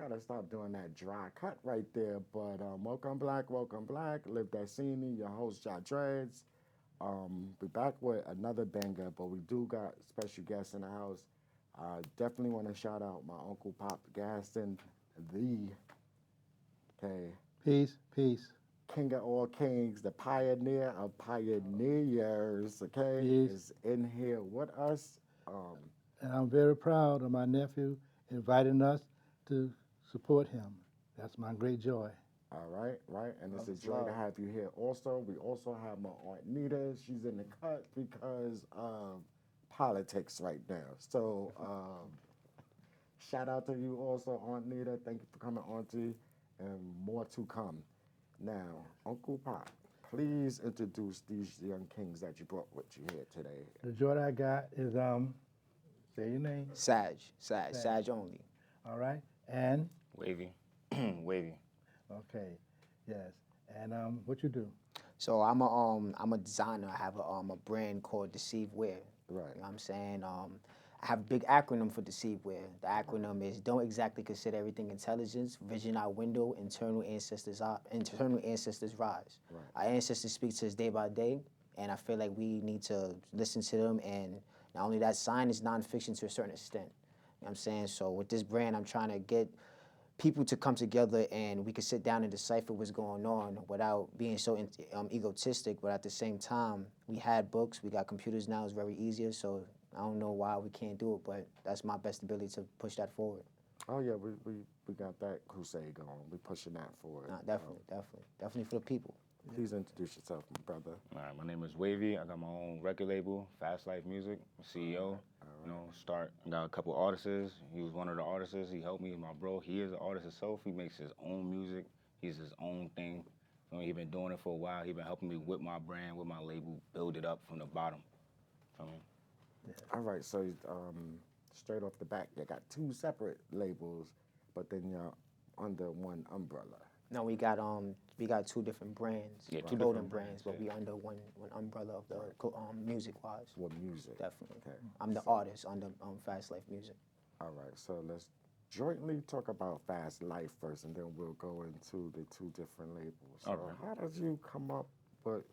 gotta stop doing that dry cut right there. But welcome black, live that SINY, your host Jai Dreads. Be back with another banger, but we do got special guests in the house. Definitely want to shout out my uncle Pop Gaskin, the okay Peace, peace, king of all kings, the pioneer of pioneers. Okay, peace. is in here with us. And I'm very proud of my nephew inviting us to support him. That's my great joy. All right, right, and it's a Love is joy to love. have you here. Also, we also have my aunt Nita. She's in the cut because of politics right now. So, shout out to you also, Aunt Nita. Thank you for coming, Auntie, and more to come. Now, Uncle Pop, please introduce these young kings that you brought with you here today. The joy that I got is say your name. Sagg only. All right, and Wavy. Wavy. okay, yes, and what you do? So I'm a designer. I have a brand called Deceive Wear. Right. You know what I'm saying? I have a big acronym for Deceive Wear. The acronym is don't exactly consider everything intelligence, vision our window, internal ancestors rise. Right. Our ancestors speak to us day by day, and I feel like we need to listen to them, and not only that, science is nonfiction to a certain extent. You know what I'm saying? So with this brand, I'm trying to get people to come together and we can sit down and decipher what's going on without being so egotistic, but at the same time, we had books, we got computers now, it's very easier, so I don't know why we can't do it, but that's my best ability to push that forward. Oh yeah, we got that crusade going. We pushing that forward. Nah, definitely for the people. Please introduce yourself, my brother. All right, my name is Wavy. I got my own record label, CEO. You know, I got a couple artists. He was one of the artists. He helped me, my bro. He is an artist himself. He makes his own music. He's his own thing. You know, he been doing it for a while. He been helping me with my brand, with my label, build it up from the bottom. I mean, All right, so straight off the back, you got two separate labels, but then you're under one umbrella. No, we got two different brands, Yeah, two clothing different brands, but we under one umbrella of the music-wise. Well, music. Definitely. Okay. I'm the artist under FastLifeMusic. All right, so let's jointly talk about Fast Life first, and then we'll go into the two different labels. So All right. how did you come up with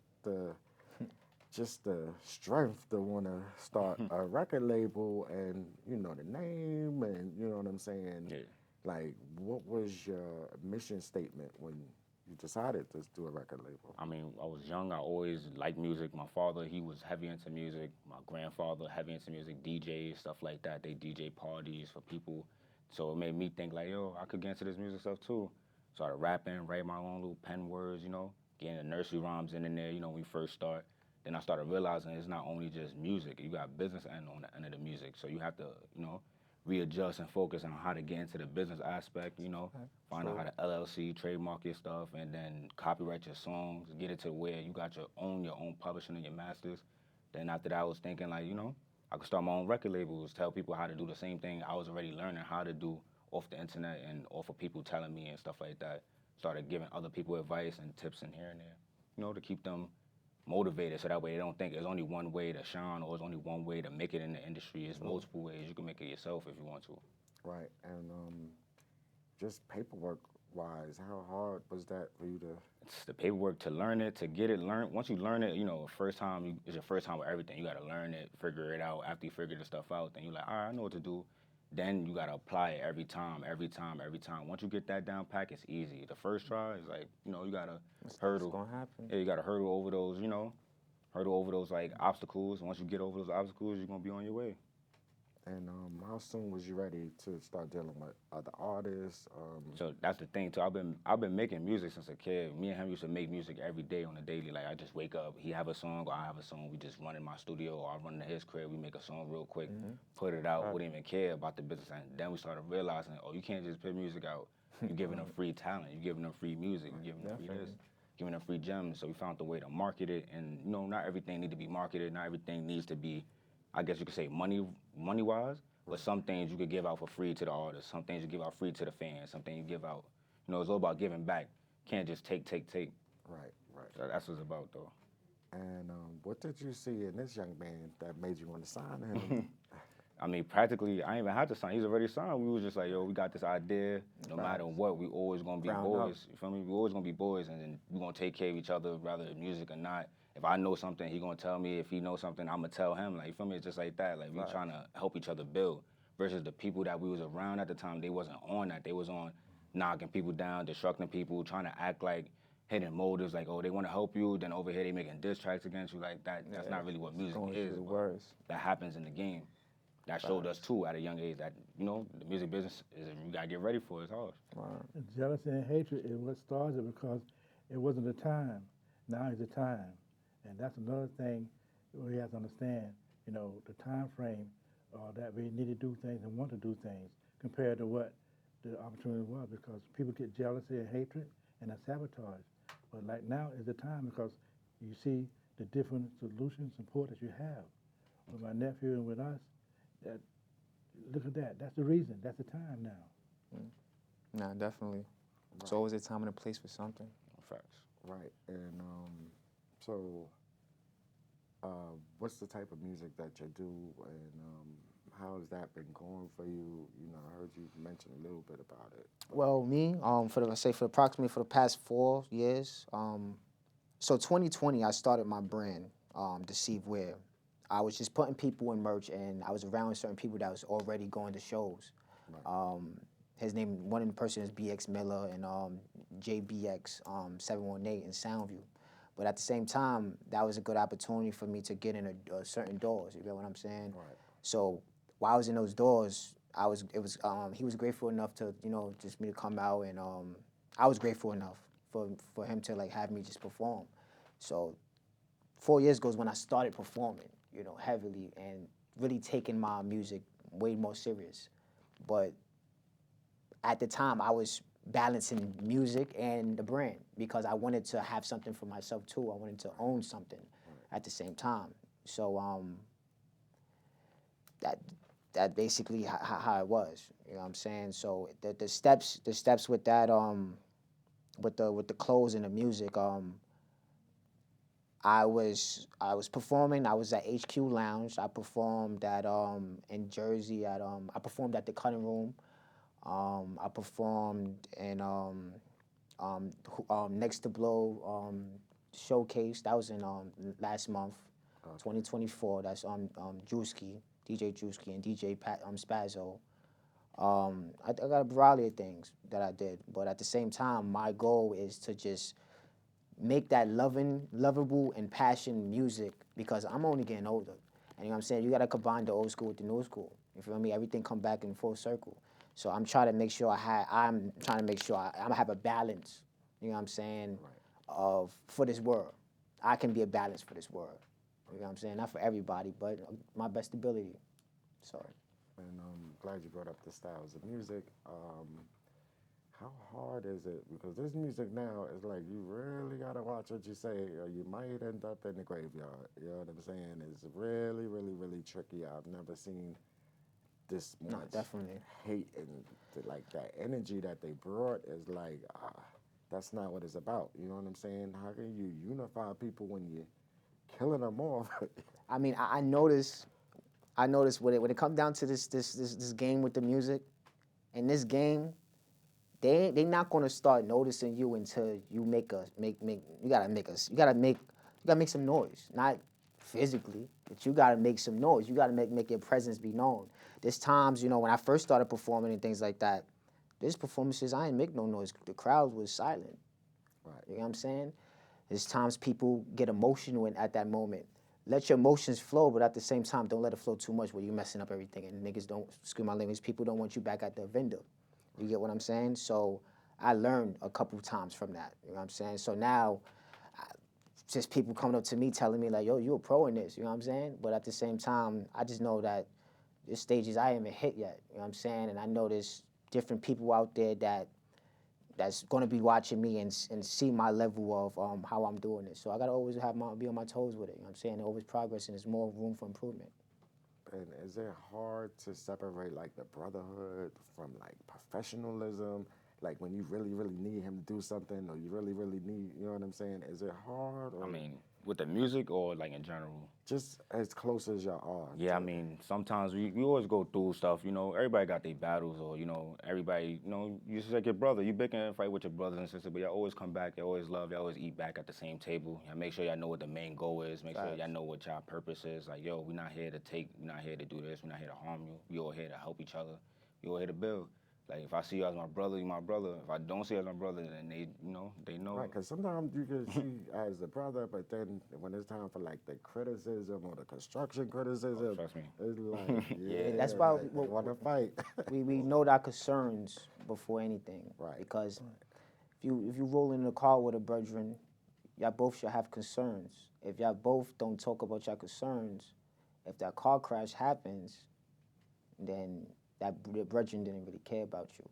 just the strength to want to start a record label and, you know, the name and, you know what I'm saying? yeah. Like, what was your mission statement when you decided to do a record label? I mean, I was young. I always liked music. My father, he was heavy into music. My grandfather, heavy into music, DJs, stuff like that. They DJ parties for people. So it made me think like, yo, I could get into this music stuff too. Started rapping, write my own little pen words, you know, getting the nursery rhymes in there, you know, when we first start. Then I started realizing it's not only just music. You got business end on the end of the music. So you have to, you know, readjust and focus on how to get into the business aspect, you know, find out how to LLC, trademark your stuff, and then copyright your songs, get it to where you got your own publishing and your masters. Then after that, I was thinking like, you know, I could start my own record labels, tell people how to do the same thing I was already learning how to do off the internet and off of people telling me and stuff like that. Started giving other people advice and tips in here and there, you know, to keep them motivated so that way they don't think there's only one way to shine or there's only one way to make it in the industry. It's multiple ways. You can make it yourself if you want to. Right, and just paperwork wise, how hard was that for you to? It's the paperwork to learn it, to get it learned. Once you learn it, you know, first time, it's your first time with everything. You got to learn it, figure it out. After you figure the stuff out, then you're like, all right, I know what to do. Then you got to apply it every time. Once you get that down pat, it's easy. The first try is like, you know, you got to hurdle. It's gonna happen. Yeah, you got to hurdle over those, you know, like obstacles. And once you get over those obstacles, you're going to be on your way. And how soon was you ready to start dealing with other artists? So that's the thing too. I've been making music since a kid. Me and him used to make music every day on the daily. Like I just wake up, he have a song or I have a song. We just run in my studio or I run to his crib. We make a song real quick, put it out. Wouldn't even care about the business. And then we started realizing, oh, you can't just put music out. You're giving them free talent. You're giving them free music. You're giving them free this. Giving them free gems. So we found the way to market it. And you know, not everything need to be marketed. Not everything needs to be, I guess you could say money wise. But some things you could give out for free to the artist. Some things you give out free to the fans. Some things you give out, you know, it's all about giving back. Can't just take. Right. So that's what it's about, though. And what did you see in this young man that made you want to sign him? I mean, practically, I ain't even had to sign. He's already signed. We was just like, yo, we got this idea. No matter what, we always gonna be Ground up. boys. You feel me? We always gonna be boys, and then we gonna take care of each other, whether music or not. If I know something, he gonna tell me. If he knows something, I'm gonna tell him. Like, you feel me? It's just like that. Like, we trying to help each other build. Versus the people that we was around at the time, they wasn't on that. They was on knocking people down, destructing people, trying to act like hidden motives, like, oh, they want to help you, then over here they making diss tracks against you, like that. That's not really what music Going is. through the but words. That happens in the game. That showed us too at a young age that, you know, the music business is, you gotta get ready for it. It's hard. And jealousy and hatred is what starts it because it wasn't a time. Now is the time. And that's another thing we have to understand, you know, the time frame that we need to do things and want to do things compared to what the opportunity was, because people get jealousy and hatred and that's sabotage. But like now is the time because you see the different solutions, support that you have. With my nephew and with us, that look at that. That's the reason. That's the time now. Nah, definitely. It's always a time and a place for something. Facts. Right. And so what's the type of music that you do, and how has that been going for you? You know, I heard you mention a little bit about it. Well, me, for approximately for the past 4 years, so 2020, I started my brand, Deceive Wear. I was just putting people in merch, and I was around certain people that was already going to shows. Right. One of the person is BX Miller and JBX 718 in Soundview. But at the same time, that was a good opportunity for me to get in a certain doors. You get what I'm saying? Right. So while I was in those doors, he was grateful enough to, you know, just me to come out, and I was grateful enough for him to like have me just perform. So 4 years ago is when I started performing, you know, heavily and really taking my music way more serious. But at the time, I was balancing music and the brand because I wanted to have something for myself too. I wanted to own something at the same time. So that basically how it was. You know what I'm saying? So the steps with that with the clothes and the music. I was performing. I was at HQ Lounge. I performed at in Jersey at I performed at the Cutting Room. I performed in Next to Blow Showcase. That was in last month, 2024. That's Drewski, DJ Drewski, and DJ Spazzo. I got a variety of things that I did, but at the same time, my goal is to just make that lovable, and passion music because I'm only getting older. And you know what I'm saying? You gotta combine the old school with the new school. You feel me? Everything come back in full circle. So I'm trying to make sure I have a balance, you know what I'm saying, for this world. I can be a balance for this world. You know what I'm saying? Not for everybody, but my best ability. So. And I'm glad you brought up the styles of music. How hard is it? Because this music now is like you really gotta watch what you say, or you might end up in the graveyard. You know what I'm saying? It's really, really, really tricky. I've never seen this much definitely. hate and like that energy that they brought is like that's not what it's about. You know what I'm saying? How can you unify people when you're killing them off? I mean, I notice when it comes down to this game with the music, in this game, they not gonna start noticing you until you you gotta make some noise. Not physically, but you gotta make some noise. You gotta make your presence be known. There's times, you know, when I first started performing and things like that, there's performances I didn't make no noise. The crowd was silent. Right. You know what I'm saying? There's times people get emotional at that moment. Let your emotions flow, but at the same time, don't let it flow too much where you're messing up everything. And niggas don't, excuse my language, people don't want you back at the vendor. You get what I'm saying? So I learned a couple times from that. You know what I'm saying? So now, just people coming up to me telling me like, yo, you a pro in this. You know what I'm saying? But at the same time, I just know that there's stages I haven't hit yet. You know what I'm saying? And I know there's different people out there that's gonna be watching me and see my level of how I'm doing it. So I gotta always be on my toes with it. You know what I'm saying? There's always progress and there's more room for improvement. And is it hard to separate like the brotherhood from like professionalism? Like when you really, really need him to do something, or you really, really need, you know what I'm saying? Is it hard? Or? I mean, With the music or like in general? Just as close as y'all are. Yeah, I mean, sometimes we always go through stuff, you know, everybody got their battles or, you know, everybody, you know, you just like your brother, you bicker and fight with your brothers and sisters, but y'all always come back, y'all always love, y'all always eat back at the same table. Y'all make sure y'all know what the main goal is, make sure y'all know what y'all purpose is. Like, yo, we're not here to take, we're not here to do this, we're not here to harm you. We all here to help each other. We all here to build. Like, if I see you as my brother, you my brother. If I don't see you as my brother, then they, you know, they know. Right, because sometimes you can see as a brother, but then when it's time for like the criticism or the construction criticism, Trust me. it's like, yeah, that's why like, they want to fight. we know our concerns before anything. Right. Because if you roll in the car with a brethren, y'all both should have concerns. If y'all both don't talk about your concerns, if that car crash happens, then that the brethren didn't really care about you,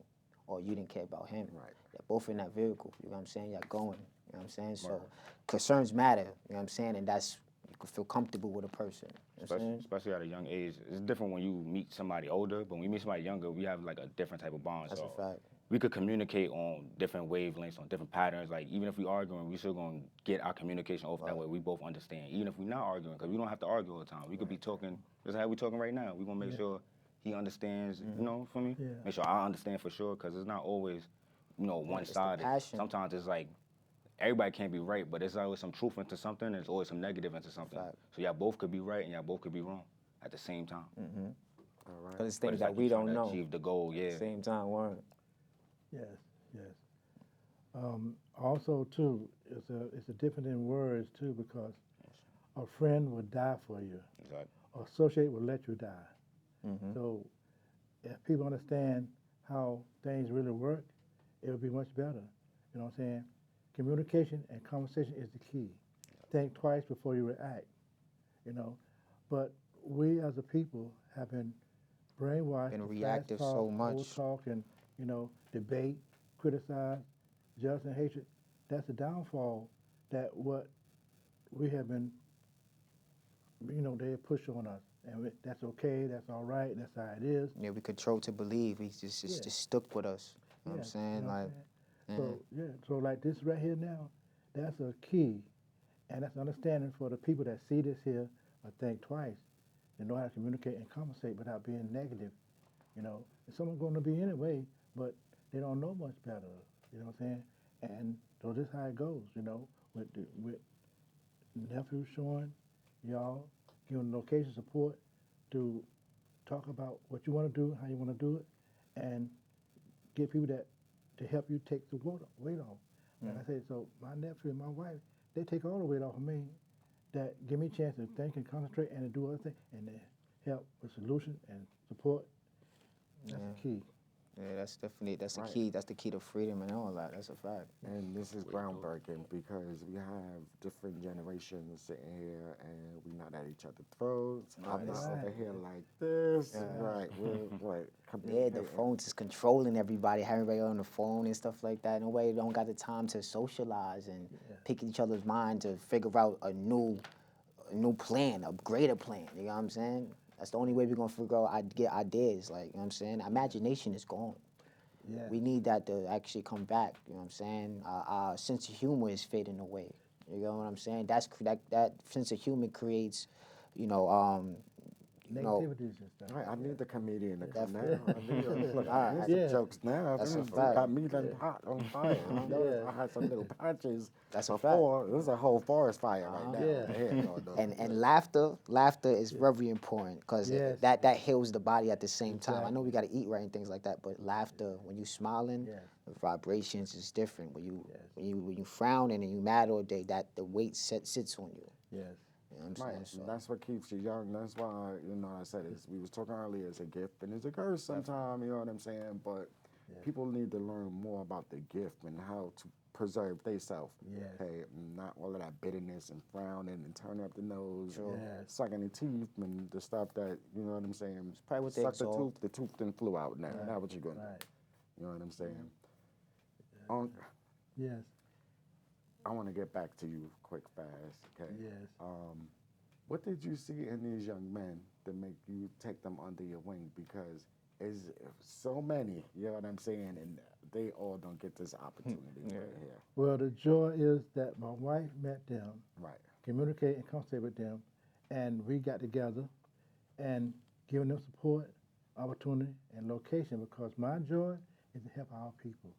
or you didn't care about him. Right. You're both in that vehicle. You know what I'm saying? You're going. You know what I'm saying? So concerns matter. You know what I'm saying? And that's, you can feel comfortable with a person. You know what I'm saying? Especially at a young age. It's different when you meet somebody older, but when you meet somebody younger, we have like a different type of bond. That's so a fact. we could communicate on different wavelengths, on different patterns. Like, even if we arguing, we still gonna get our communication off that way. We both understand. Even if we're not arguing, because we don't have to argue all the time. We could be talking, just how we talking right now. We gonna make sure he understands, you know, for me? Yeah. Make sure I understand for sure, because it's not always, you know, one-sided. passion. Sometimes it's like, everybody can't be right, but there's always some truth into something, and there's always some negative into something. Fact. So y'all both could be right, and y'all both could be wrong at the same time. All right. But it's But things it's that like we you trying don't to know. achieve the goal, yeah. Same time, word. Yes, yes. Also, too, it's a difference in words, too, because a friend will die for you. Exactly. Associate will let you die. So if people understand how things really work, it will be much better. You know what I'm saying? Communication and conversation is the key. Think twice before you react, you know. But we as a people have been brainwashed. Been to fast reactive talk, so much. old talk and, you know, debate, criticize, jealousy and hatred. That's the downfall that what we have been, you know, they push on us. And that's okay, that's all right, that's how it is. Yeah, we control to believe. He just stuck with us. You know what I'm saying? You know what Like, I'm saying? So like this right here now, that's a key. And that's understanding for the people that see this here or think twice. They know how to communicate and conversate without being negative. You know, and someone's going to be anyway, but they don't know much better. You know what I'm saying? And so this is how it goes, you know, with nephew showing y'all, giving location support to talk about what you want to do, how you want to do it, and get people that to help you take the weight off. Like I said, so my nephew and my wife, they take all the weight off of me, that give me a chance to think and concentrate and to do other things, and they help with solution and support. That's the key. yeah, that's definitely, that's the Right. key. That's the key to freedom and all that. That's a fact. And this is groundbreaking because we have different generations sitting here and we not at each other's throats. I'm not Right. over here like this. Right. We're Yeah, the communicating. phones is controlling everybody, having everybody on the phone and stuff like that. Nobody don't got the time to socialize and pick each other's mind to figure out a new plan, a greater plan. You know what I'm saying? That's the only way we're gonna figure out, get ideas. Like, you know what I'm saying? Imagination is gone. Yeah. We need that to actually come back. You know what I'm saying? Our sense of humor is fading away. You know what I'm saying? That sense of humor creates, you know, Negativities and stuff. Right, I need the comedian to come now. I need some Yeah. jokes now. That's a You fact. got me done hot on fire. You know, I had some little patches That's a before. It was a whole forest fire right now. Yeah. Here going on. and laughter is very important because Yes. that heals the body at the same time. I know we got to eat right and things like that, but laughter, when you smiling, Yes. the vibrations is different. When you frowning and you mad all day, that the weight sits on you. Yes. You know what I'm Right, saying? So, and that's what keeps you young. That's why, you know, I said it. We was talking earlier. It's a gift and it's a curse sometimes. You know what I'm saying? But people need to learn more about the gift and how to preserve themselves. Yes. Okay, not all of that bitterness and frowning and turning up the nose, and Yes. sucking the teeth and the stuff that, you know what I'm saying. probably what they Suck the exalt. tooth. The tooth then flew out. Now, now what you gonna Right. do? You know what I'm saying? Yes. I want to get back to you quick, fast. Okay. Yes. What did you see in these young men that make you take them under your wing? Because it's so many, you know what I'm saying, and they all don't get this opportunity right here. Well, the joy is that my wife met them, Right. communicate and conversate with them, and we got together and giving them support, opportunity, and location, because my joy is to help our people,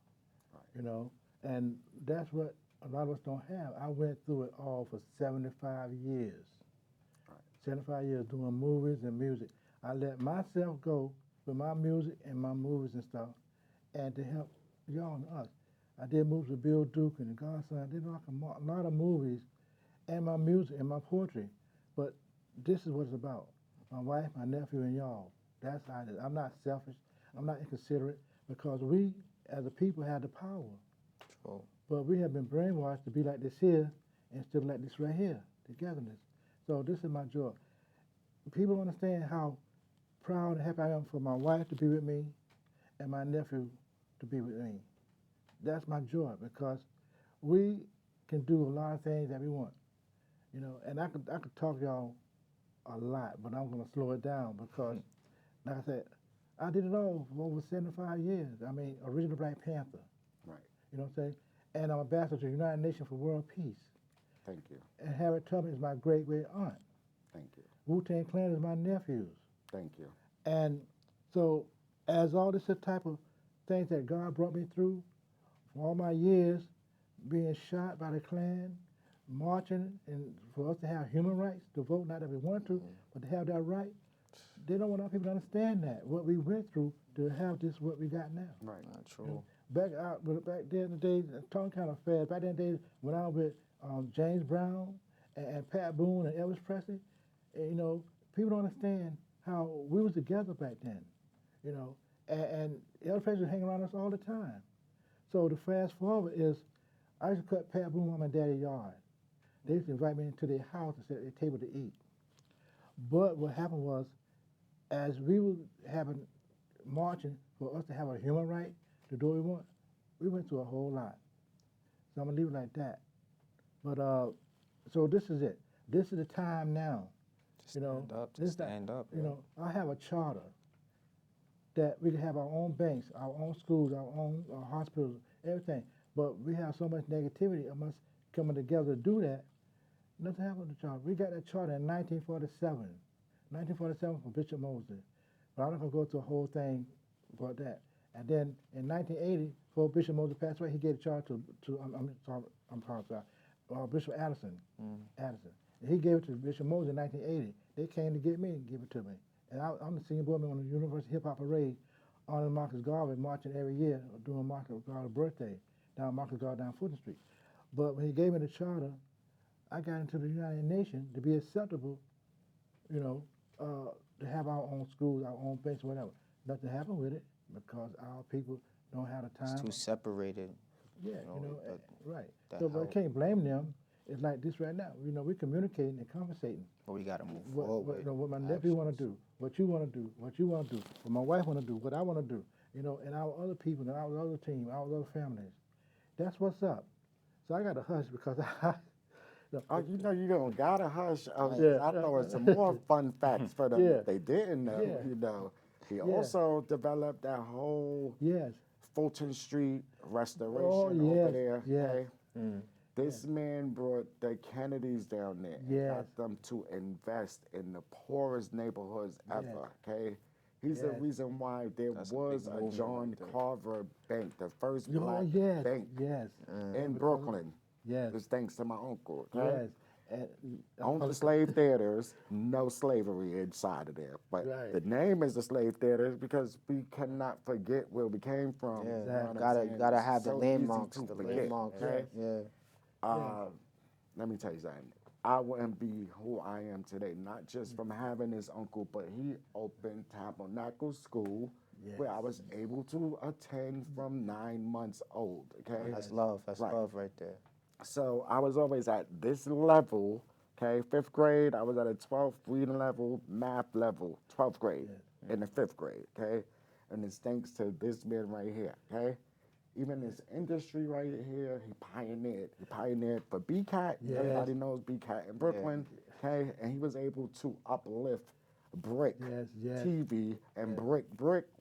you know, and that's what a lot of us don't have. I went through it all for 75 years. 75 years doing movies and music. I let myself go with my music and my movies and stuff, and to help y'all and us. I did movies with Bill Duke and the Godson. I did like a lot of movies, and my music and my poetry. But this is what it's about. My wife, my nephew, and y'all. That's how it is. I'm not selfish. I'm not inconsiderate, because we, as a people, have the power. True. But we have been brainwashed to be like this here instead of like this right here, togetherness. So this is my joy. People don't understand how proud and happy I am for my wife to be with me and my nephew to be with me. That's my joy, because we can do a lot of things that we want, you know. And I could talk to y'all a lot, but I'm gonna slow it down, because, like I said, I did it all for over 75 years. I mean, original Black Panther. Right. You know what I'm saying? And I'm ambassador to the United Nations for World Peace. Thank you. And Harriet Tubman is my great-great aunt. Thank you. Wu-Tang Clan is my nephews. Thank you. And so, as all this type of things that God brought me through, for all my years, being shot by the Klan, marching, and for us to have human rights to vote, not that we want to, but to have that right, they don't want our people to understand that, what we went through to have this, what we got now. Right. Not You true. know, back then in the days, talking kind of fast, back then in the days when I was with James Brown and Pat Boone and Elvis Presley, you know, people don't understand how we was together back then, you know, and Elvis Presley was hanging around us all the time. So the fast forward is, I used to cut Pat Boone on my daddy's yard. They used to invite me into their house and sit at their table to eat. But what happened was, as we were having marching for us to have a human right to do what we want, we went through a whole lot. So I'm gonna leave it like that. But so this is it. This is the time now. Just You know, stand up. this Just stand up. You know, I have a charter that we can have our own banks, our own schools, our own hospitals, everything. But we have so much negativity of us coming together to do that. Nothing happened with the charter. We got that charter in 1947. 1947 from Bishop Mosley. But I'm not going to go through the whole thing about that. And then in 1980, before Bishop Mosley passed away, he gave the charter to Bishop Addison. Addison. And he gave it to Bishop Mosley in 1980. They came to get me and give it to me. And I'm the senior board member on the University Hip Hop Parade, honoring Marcus Garvey, marching every year, doing Marcus Garvey's birthday, down Marcus Garvey down Fulton Street. But when he gave me the charter, I got into the United Nations to be acceptable, you know, to have our own schools, our own banks, whatever. Nothing happened with it because our people don't have the time. It's too separated. Yeah, you know, but right. that So, but I help. can't blame them. It's like this right now. You know, we're communicating and conversating. But we gotta move What, forward. you know, what my nephew want to do, what you want to do, what you want to do, what my wife want to do, what I want to do. You know, and our other people, and our other team, our other families. That's what's up. So I got to hush because Oh, you know, you don't gotta hush. Yeah. I thought some more fun facts for them Yeah. that they didn't know. Yeah. You know, he also developed that whole yes, Fulton Street restoration Oh, over yes, there. yes. Okay? This man brought the Kennedys down there and Yes. got them to invest in the poorest neighborhoods ever. Okay, he's the Yes. reason why there That's a was big a movement John right there. Carver Bank, the first Oh, black yes, bank yes, in Brooklyn. yes, It's thanks to my uncle. Okay? yes. And, Only slave theaters, no slavery inside of there. But Right. the name is the slave theaters because we cannot forget where we came from. Yeah, You know what I'm gotta saying? gotta It's have the so easy landmarks. to The forget, landmarks. okay? Yeah. Let me tell you something. I wouldn't be who I am today, not just from having this uncle, but he opened Tabernacle School where I was able to attend from 9 months old, okay? That's love. That's Right. love right there. So I was always at this level, okay? 5th grade, I was at a 12th reading level, math level, 12th grade, in the 5th grade, okay? And it's thanks to this man right here, okay? Even this industry right here, he pioneered. He pioneered for BCAT. Yes. Everybody knows BCAT in Brooklyn, okay? And he was able to uplift Brick Yes, yes. TV and Brick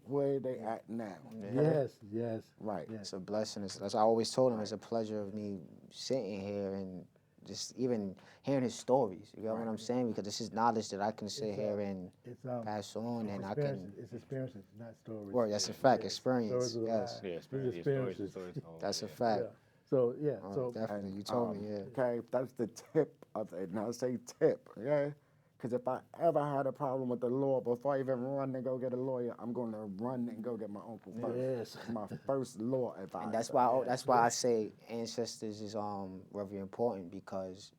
where they at now. okay? yes, yes. Right. Yes. It's a blessing. As I always told him, it's a pleasure of me sitting here and just even hearing his stories. You know what I'm saying? Because this is knowledge that I can sit here and It's pass on, and I can. It's experiences, not stories. Word, that's a fact. Yeah, Experience. stories of the Yes, life. Yeah, These experience. Yeah, stories, experiences. told, that's a yeah. fact. Yeah. So yeah. Oh, So definitely, you told me. Yeah. Okay, that's the tip of it. Now I say tip, okay? Because if I ever had a problem with the law, before I even run to go get a lawyer, I'm going to run and go get my uncle first. Yes. My first law advisor. And that's why I say ancestors is very important, because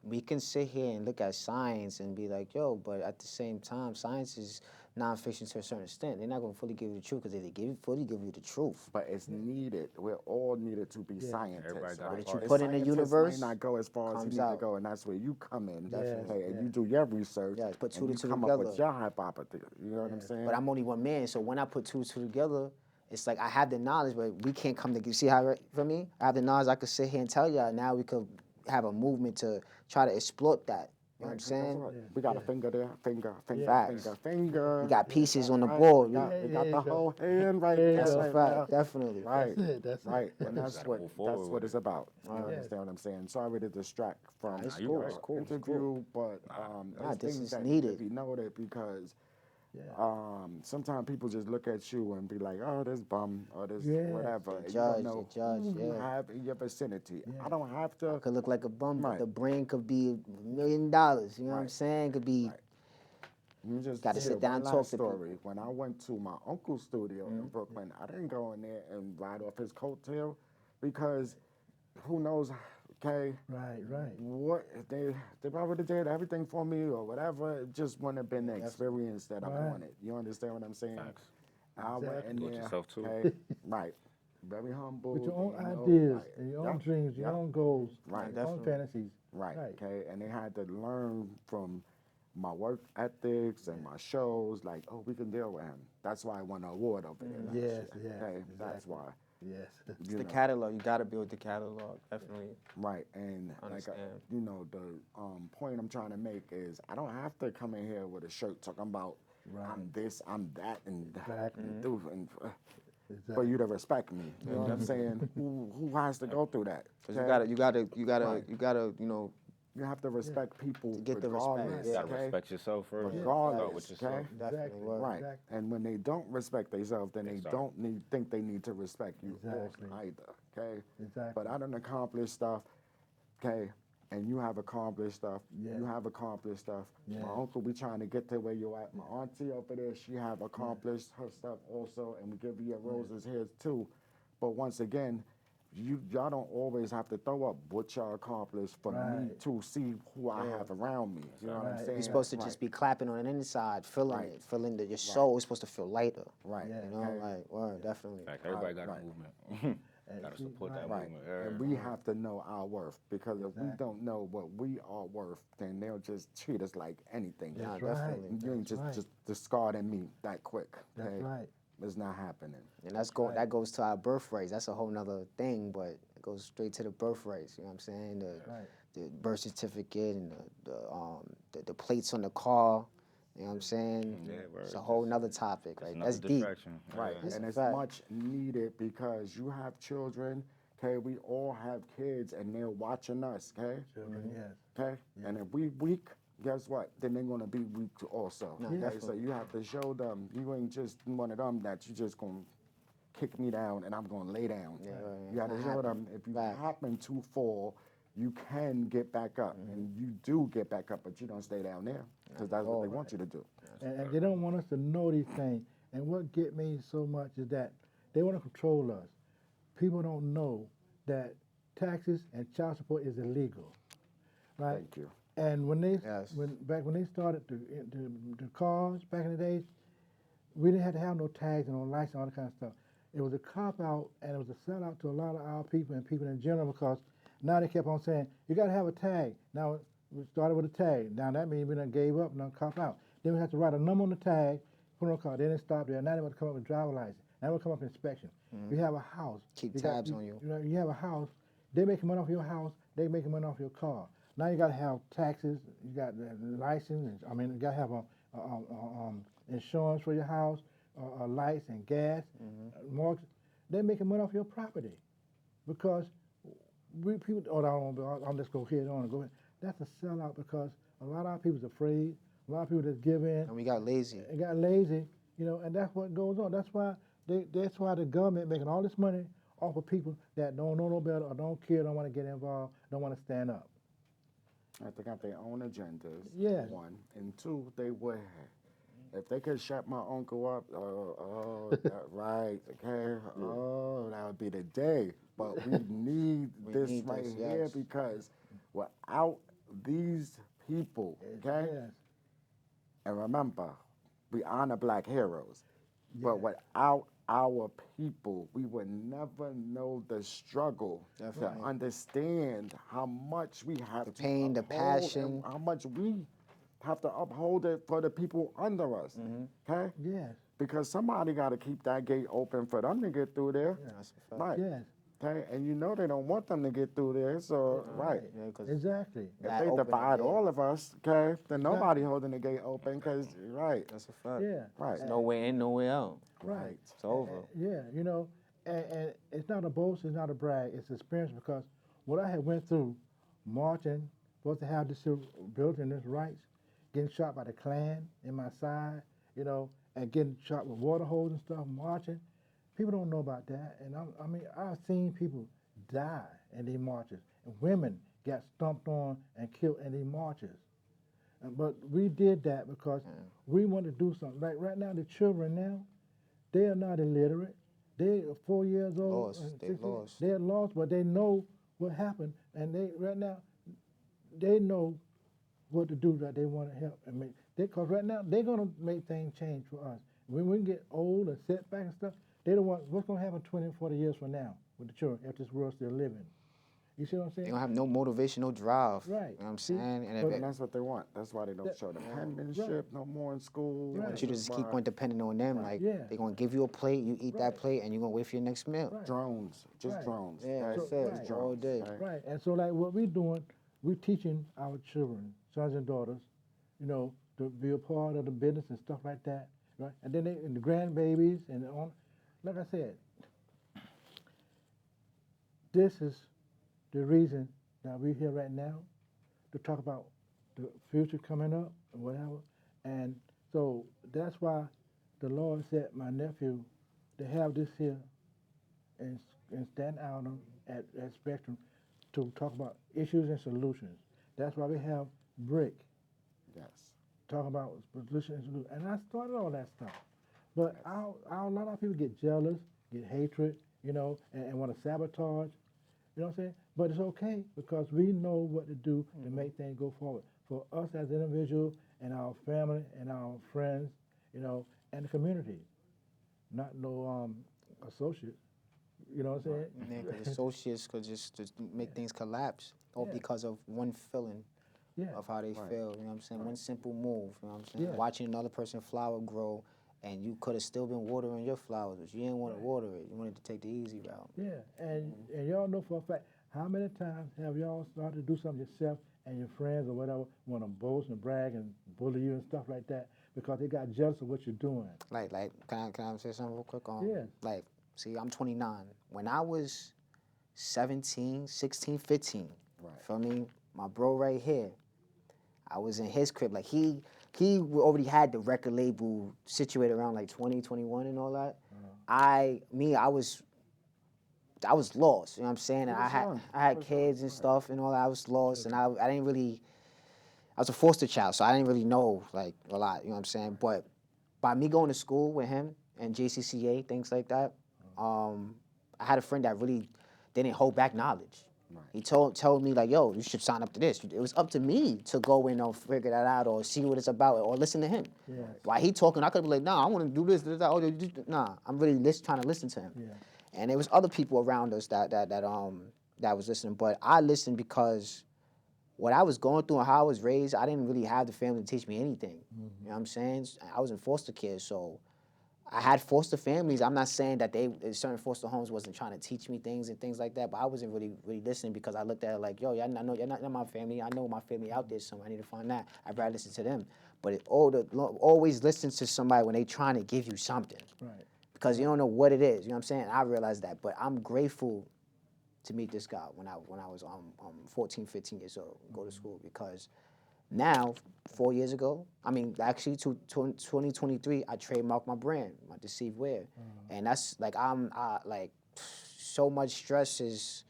we can sit here and look at science and be like, yo, but at the same time, science is nonfiction to a certain extent. They're not going to fully give you the truth, because if they fully give you the truth, But it's needed. We're all needed to be scientists. Everybody got a Right? part. The Put in the scientists universe, may not go as far as you comes need to out. go, and that's where you come in. Definitely. Okay, and you do your research. Yes, put two and to you two come up with together. your hypothesis. You know what I'm saying? but I'm only one man, so when I put two together, it's like I have the knowledge, but we can't come together. See how, for me, I have the knowledge, I could sit here and tell y'all, now we could have a movement to try to exploit that. You know what I'm saying? We got a finger there, finger, Facts. finger. We got pieces on the Right, board. We got, Yeah, we got yeah, the yeah. whole hand right Yeah, there. That's a right fact, now. definitely. Right, That's it. That's right, it. and that's Gotta what move forward that's what with it's about. You Right. understand what I'm saying? Sorry to distract from Nah, it's you cool, right. it's cool, it's interview, but Nah, there's this things is that needed. to be noted, because Yeah. sometimes people just look at you and be like, oh, this bum or this Yes. whatever. They and you judge, don't know they judge, who you yeah. have in your vicinity. Yeah. I don't have to. Could look like a bum, but Right. the brain could be $1 million. You know what I'm Right. saying? Could be. Right. You just Gotta hear sit down one and talk last to story. people. When I went to my uncle's studio in Brooklyn, I didn't go in there and ride off his coattail, because who knows, okay, Right. Right. what they probably did everything for me or whatever. It just wouldn't have been the experience that I Right. wanted. You understand what I'm saying? Facts. I went in Do it there, yourself, too. okay, right, very humble. With your own you know, ideas like, and your own yep, dreams, your yep, own goals, Right. your own fantasies. Right, Right. okay, and they had to learn from my work ethics and my shows, like, oh, we can deal with him. That's why I won an award over there. last Yes, year, yes, okay, that's exactly. why. Yes. It's you the know. catalog. You gotta build the catalog. Definitely. Right, and like Understand. the point I'm trying to make is I don't have to come in here with a shirt talking about I'm this, I'm that, and Exactly. do and for Exactly. you to respect me. You know what I'm saying? Who has to go through that? Cause okay? you gotta, Right. you know, You have to respect people get the respect, regardless. You gotta okay? respect yourself first. Regardless, Start with yourself. okay? Definitely. Exactly. Word. Right, Exactly. and when they don't respect themselves, then they start. don't think they need to respect you Exactly. either. Okay, Exactly. but I done accomplished stuff. Okay, and you have accomplished stuff. Yeah. You have accomplished stuff. Yeah. My uncle, we trying to get to where you at. My auntie over there, she have accomplished her stuff also, and we give you your roses here too. But once again, y'all don't always have to throw up what y'all accomplished for me Right. to see who I have around me. You know what I'm Right. saying? You're supposed to Right. just be clapping on the inside, feeling Right. it, feeling that your soul is supposed to feel lighter. Right. Yeah. You know, okay? like, word, definitely. Fact, everybody got Right. a movement. And Gotta see, support that Right. movement. And Yeah. we have to know our worth, because if we Exactly. don't know what we are worth, then they'll just treat us like anything. Nah, That's right. definitely. You ain't That's right. just discarding me that quick. That's Okay? right. It's not happening. And that goes to our birth rates. That's a whole nother thing, but it goes straight to the birth rates. You know what I'm saying? Right. The birth certificate and the plates on the car. You know what I'm saying? Yeah, word. It's a whole nother topic. Right? Another That's deep. distraction. Right. That's And a it's fact. much needed, because you have children, okay? We all have kids, and they're watching us, okay? Children, yes. Okay? And if we weak, guess what? Then they're gonna be weak also. No, okay? So definitely. you have to show them you ain't just one of them that you just gonna kick me down and I'm gonna lay down. Yeah, right, You have to not show them happening. if you Fact. happen to fall, you can get back up, and you do get back up, but you don't stay down there, because that's what they want you to do. And they don't want us to know these things. And what get me so much is that they want to control us. People don't know that taxes and child support is illegal, right? Thank you. And when they Yes. when they started the cars back in the days, we didn't have to have no tags and no lights and all that kind of stuff. It was a cop out, and it was a sellout to a lot of our people and people in general, because now they kept on saying you got to have a tag. Now we started with a tag. Now that means we done gave up and done cop out. Then we have to write a number on the tag, put it on the car. Then it stopped there. Now they want to come up with driver license. Now they want to come up with inspection. You have a house. Keep you got- tabs on you. You know, you have a house. They making money off your house. They making money off your car. Now you got to have taxes. You got the license. I mean, you got to have insurance for your house, lights and gas, mortgage. They're making money off your property, because people, I'm just go head on and go ahead. That's a sellout because a lot of our people's afraid. A lot of people just give in. And we got lazy. And got lazy, and that's what goes on. That's why the government making all this money off of people that don't know no better or don't care, don't want to get involved, don't want to stand up. They got their own agendas. Yes. One and two, they would. If they could shut my uncle up, right, okay, that would be the day. But we need this right here yes. because without these people, okay, Yes. and remember, we honor black heroes, but Yes. without our people, we would never know the struggle Definitely. to understand how much we have The to pain, the uphold passion. and how much we have to uphold it for the people under us, okay? Yes. Because somebody got to keep that gate open for them to get through there, That's a fact. right? Yes. Okay, and they don't want them to get through there, so right. Yeah, 'cause Exactly. If that they open divide gate. all of us, okay, then nobody holding the gate open, cause right, That's a fact. Yeah. right, There's no way in, no way out. Right. It's over. Yeah, and it's not a boast, it's not a brag, it's experience because what I had went through, marching, supposed to have this building, this rights, getting shot by the Klan in my side, and getting shot with water hoses and stuff, marching. People don't know about that, and I've seen people die in these marches, and women got stomped on and killed in these marches. But we did that because we wanted to do something. Like right now, the children now, they are not illiterate. They are 4 years old. Lost. and They've 6 years- lost. They're lost, but they know what happened, and right now, they know what to do that they want to help and make. Because right now, they're gonna make things change for us. When we get old and set back and stuff, they don't want what's gonna happen 20 and 40 years from now with the children if this world's still living. You see what I'm They saying? don't have no motivation, no drive. Right. You know what I'm See, saying? And but- and that's what they want. That's why they don't show the penmanship no more in school. They want Right. you to just keep on depending on them. Like, Yeah. they're going to give you a plate, you eat that Right. plate, and you're going to wait for your next meal. Right. Drones, just Right. drones. Yeah, okay? that's it. Right. Just All day. okay? Right, and so like what we're doing, we're teaching our children, sons and daughters, to be a part of the business and stuff like that, right? And then and the grandbabies and on, like I said, this is the reason that we're here right now to talk about the future coming up and whatever. And so that's why the Lord said my nephew to have this here and stand out at Spectrum to talk about issues and solutions. That's why we have Brick Yes. talking about solutions and solutions. And I started all that stuff. But a lot of people get jealous, get hatred, and want to sabotage. You know what I'm saying? But it's okay because we know what to do to make things go forward. For us as individuals and our family and our friends, and the community. Not no associates. You know what I'm saying? Yeah, 'cause associates could just make things collapse, all Yeah. because of one feeling Yeah. of how they Right. feel. You know what I'm saying? One simple move. You know what I'm saying? Yeah. Watching another person's flower grow, and you could have still been watering your flowers, but you didn't want to water it. You wanted to take the easy route. Yeah, and y'all know for a fact, how many times have y'all started to do something yourself and your friends or whatever want to boast and brag and bully you and stuff like that because they got jealous of what you're doing? Like, can I say something real quick? Yeah. Like, see, I'm 29. When I was 17, 16, 15, Right. feel me? My bro right here, I was in his crib. Like, he already had the record label situated around like 20, 21 and all that. I was lost, you know what I'm saying? And You I was had young. I had kids and stuff and all that. I was lost and I didn't really, I was a foster child, so I didn't really know like a lot, you know what I'm saying? But by me going to school with him and JCCA, things like that, I had a friend that really didn't hold back knowledge. Right. He told me like, yo, you should sign up to this. It was up to me to go in or figure that out or see what it's about or listen to him. Yeah. While he talking, I could be like, nah, I want to do this, that. Oh, nah, I'm really trying to listen to him. Yeah. And there was other people around us that was listening, but I listened because what I was going through and how I was raised, I didn't really have the family to teach me anything. You know what I'm saying? I was in foster care, so I had foster families. I'm not saying that certain foster homes wasn't trying to teach me things and things like that, but I wasn't really listening because I looked at it like, yo, I know you're not my family. I know my family out there somewhere. I need to find that. I'd rather listen to them. But always listen to somebody when they trying to give you something. Right. Because you don't know what it is, you know what I'm saying? I realize that, but I'm grateful to meet this guy when I was 14, 15 years old, go to school, because now, 4 years ago, I mean, actually, 2023, I trademarked my brand, my Deceived Wear, and that's like like so much stress is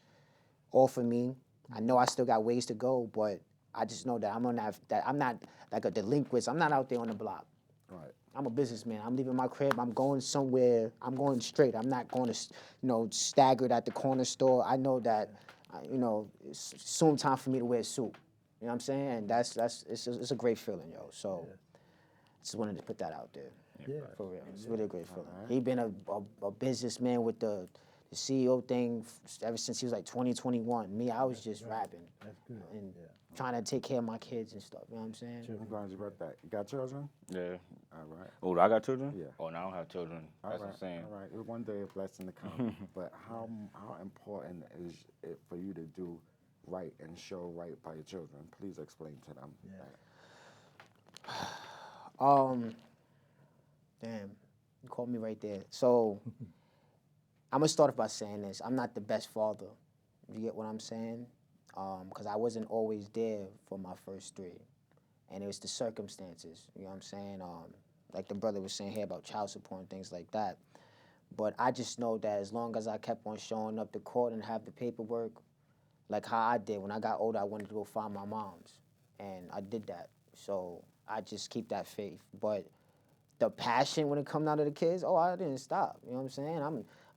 off of me. I know I still got ways to go, but I just know that I'm not like a delinquent. I'm not out there on the block. Right. I'm a businessman. I'm leaving my crib. I'm going somewhere. I'm going straight. I'm not going to, staggered at the corner store. I know that, it's soon time for me to wear a suit. You know what I'm saying? And it's a great feeling, yo. So, just wanted to put that out there. Yeah. For real. It's really a great feeling. He been a businessman with the CEO thing ever since he was like 2021. Me, I was just rapping That's good. and trying to take care of my kids and stuff. You know what I'm saying? I'm glad you brought that. You got children? Yeah. All right. Oh, I got children? Yeah. Oh, no, I don't have children. That's what I'm saying. All right. It's one day a blessing to come. But how important is it for you to do right and show right by your children? Please explain to them. Damn, you caught me right there. So, I'm gonna start off by saying this. I'm not the best father. You get what I'm saying? Because I wasn't always there for my first three. And it was the circumstances, you know what I'm saying? Like the brother was saying here about child support and things like that. But I just know that as long as I kept on showing up to court and have the paperwork, like how I did. When I got older, I wanted to go find my mom's. And I did that. So I just keep that faith. But the passion when it comes out of the kids, I didn't stop. You know what I'm saying?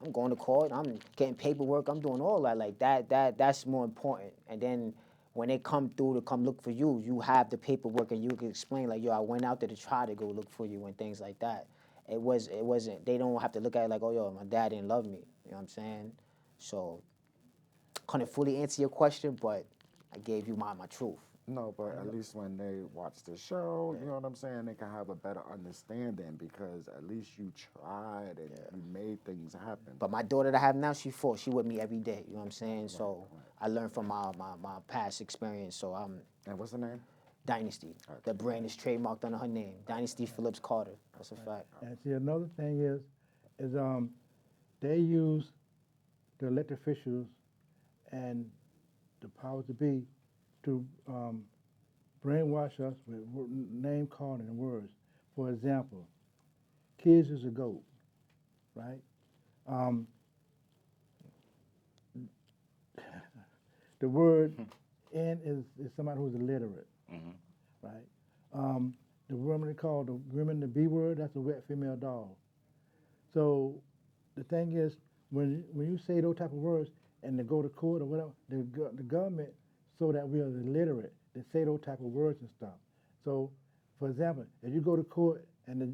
I'm going to court, I'm getting paperwork, I'm doing all that. Like that's more important. And then when they come through to come look for you, you have the paperwork and you can explain like, yo, I went out there to try to go look for you and things like that. It wasn't, they don't have to look at it like, oh, yo, my dad didn't love me. You know what I'm saying? So, couldn't fully answer your question, but I gave you my truth. No, but at least when they watch the show, you know what I'm saying, they can have a better understanding because at least you tried and you made things happen. But my daughter that I have now, she's 4. She with me every day. You know what I'm saying? So I learned from my past experience. So I'm And what's the name? Dynasty. Okay. The brand is trademarked under her name. Dynasty Phillips Carter. That's a fact. And see, another thing is they use the elected officials and the powers to be to brainwash us with name calling and words. For example, kids is a goat, right? The word N is somebody who's illiterate, right? The woman they call the women the B word, that's a wet female dog. So the thing is, when you say those type of words and they go to court or whatever, the government, so that we are illiterate, they say those type of words and stuff. So, for example, if you go to court and the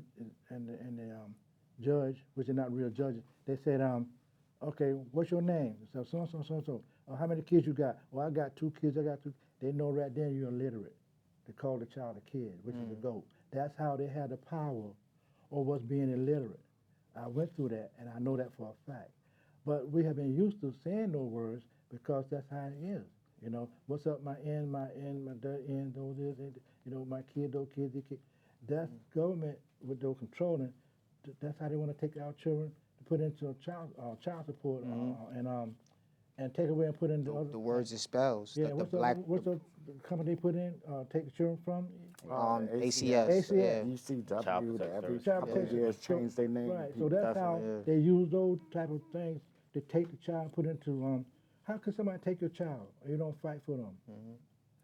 judge, which are not real judges, they said, okay, what's your name? So so. How many kids you got? Well, I got 2 kids. I got 2. They know right then you're illiterate. They call the child a kid, which is a goat. That's how they had the power over us being illiterate. I went through that, and I know that for a fact. But we have been used to saying those words because that's how it is. You know, what's up, my N, my the N, those is, my kid, those kids, the kid. That's government with those controlling. That's how they want to take our children to put into child support and take away and put in The words and spells. Yeah, the what's the company they put in? Take the children from? ACS. Yeah. ECW, Child every Protective couple of years change their name. Right, so that's how they use those type of things to take the child, put into, how could somebody take your child? You don't fight for them.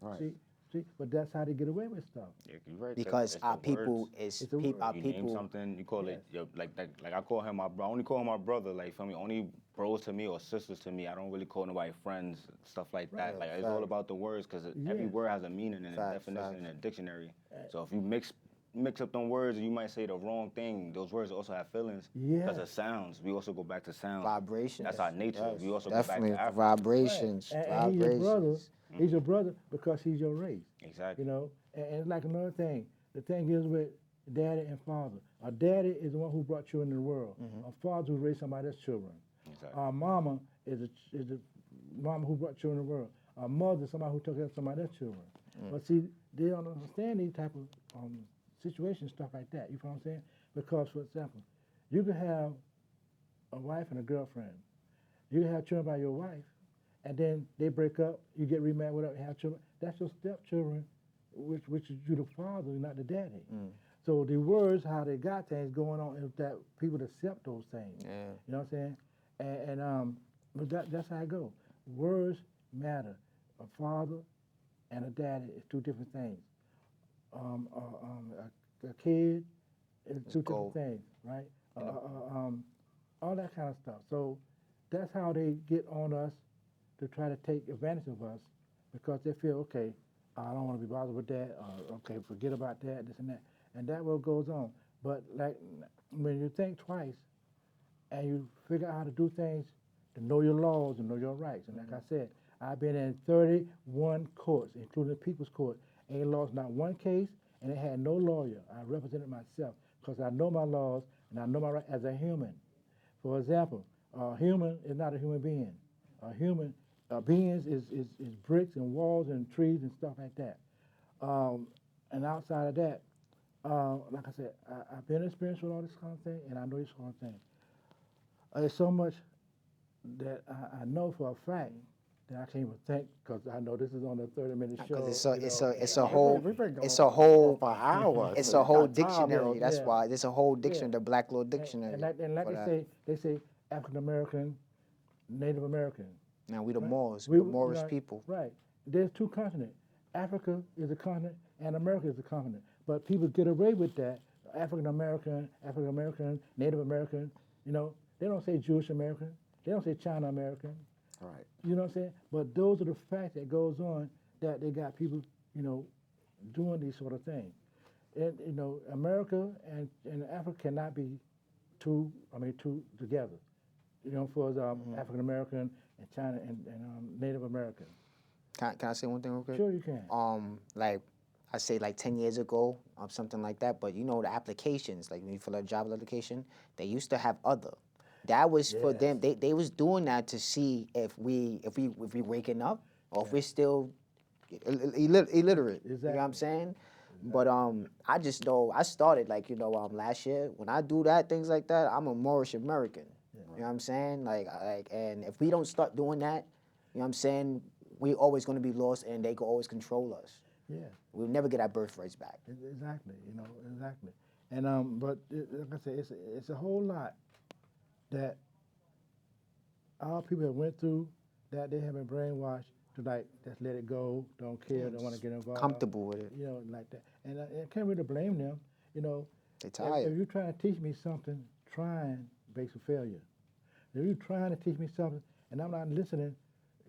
Right. See, but that's how they get away with stuff. Yeah, you're right. Because It's our the people words. our You name people. something, you call it like I call him my bro. I only call him my brother. Like for me, only bros to me or sisters to me. I don't really call nobody friends, stuff like that. Like it's all about the words because every word has a meaning and a definition in a dictionary. So if you mix up them words and you might say the wrong thing, those words also have feelings because of sounds. We also go back to sounds. Vibrations. That's our nature. Yes, We also definitely go back to Africa. vibrations. And Vibrations. he's your brother. He's your brother because he's your race. Exactly. You know, and like another thing, the thing is with daddy and father. A daddy is the one who brought you into the world. A father who raised somebody else's children. Exactly. Our mama is the mama who brought you in the world. Our mother is somebody who took care of somebody else's children. But see, they don't understand these type of situations, stuff like that. You know what I'm saying? Because, for example, you can have a wife and a girlfriend. You can have children by your wife, and then they break up, you get remarried, whatever, have children. That's your stepchildren, which is you the father, not the daddy. So the words, how they got things going on, is that people accept those things. Yeah. You know what I'm saying? But that's how it goes. Words matter. A father and a daddy is two different things. A kid is two gold. different things, right? All that kind of stuff. So that's how they get on us to try to take advantage of us, because they feel, okay, I don't want to be bothered with that, or okay, forget about that, this and that. And that what goes on. But like when you think twice and you figure out how to do things, to know your laws and know your rights. And like I said, I've been in 31 courts, including the People's Court. Ain't lost not one case, and it had no lawyer. I represented myself because I know my laws and I know my rights as a human. For example, a human is not a human being. A human beings is bricks and walls and trees and stuff like that. And outside of that, like I said, I've been experienced with all this kind of thing, and I know this kind of thing. There's so much that I know for a fact that I can't even think, because I know this is on a 30-minute show. Because you know. it's a whole We've been going it's a whole for hours. it's so a whole we got time, dictionary. though. That's Yeah. why there's a whole dictionary, Yeah. the Black Law Dictionary. And like for that. they say African American, Native American. Now we the Right. Moors, We- the Moorish right, people. Right. There's two continents. Africa is a continent, and America is a continent. But people get away with that. African American, Native American. You know, they don't say Jewish American. They don't say China American. Right. You know what I'm saying? But those are the facts that goes on, that they got people, you know, doing these sort of things. And you know, America and Africa cannot be two together. You know, for African American and China and Native American. Can I say one thing real quick? Sure, you can. Like I say like 10 years ago, something like that. But you know, the applications, like when you fill out a job application, they used to have other. That was for them. They was doing that to see if we waking up or if we're still illiterate. You know what I'm Exactly. saying? But I just know I started like last year. When I do that, things like that, I'm a Moorish American. You know what I'm saying? Like and if we don't start doing that, you know what I'm saying, we always gonna be lost, and they can always control us. Yeah. We'll never get our birthrights back. Exactly. You know, exactly. And but like I said, it's a whole lot that our people have went through, that they have been brainwashed to like just let it go, don't care, don't want to get involved. Comfortable with it. You know, like that. And I can't really blame them. You know, They tired. if you're trying to teach me something, trying makes a failure. If you're trying to teach me something and I'm not listening,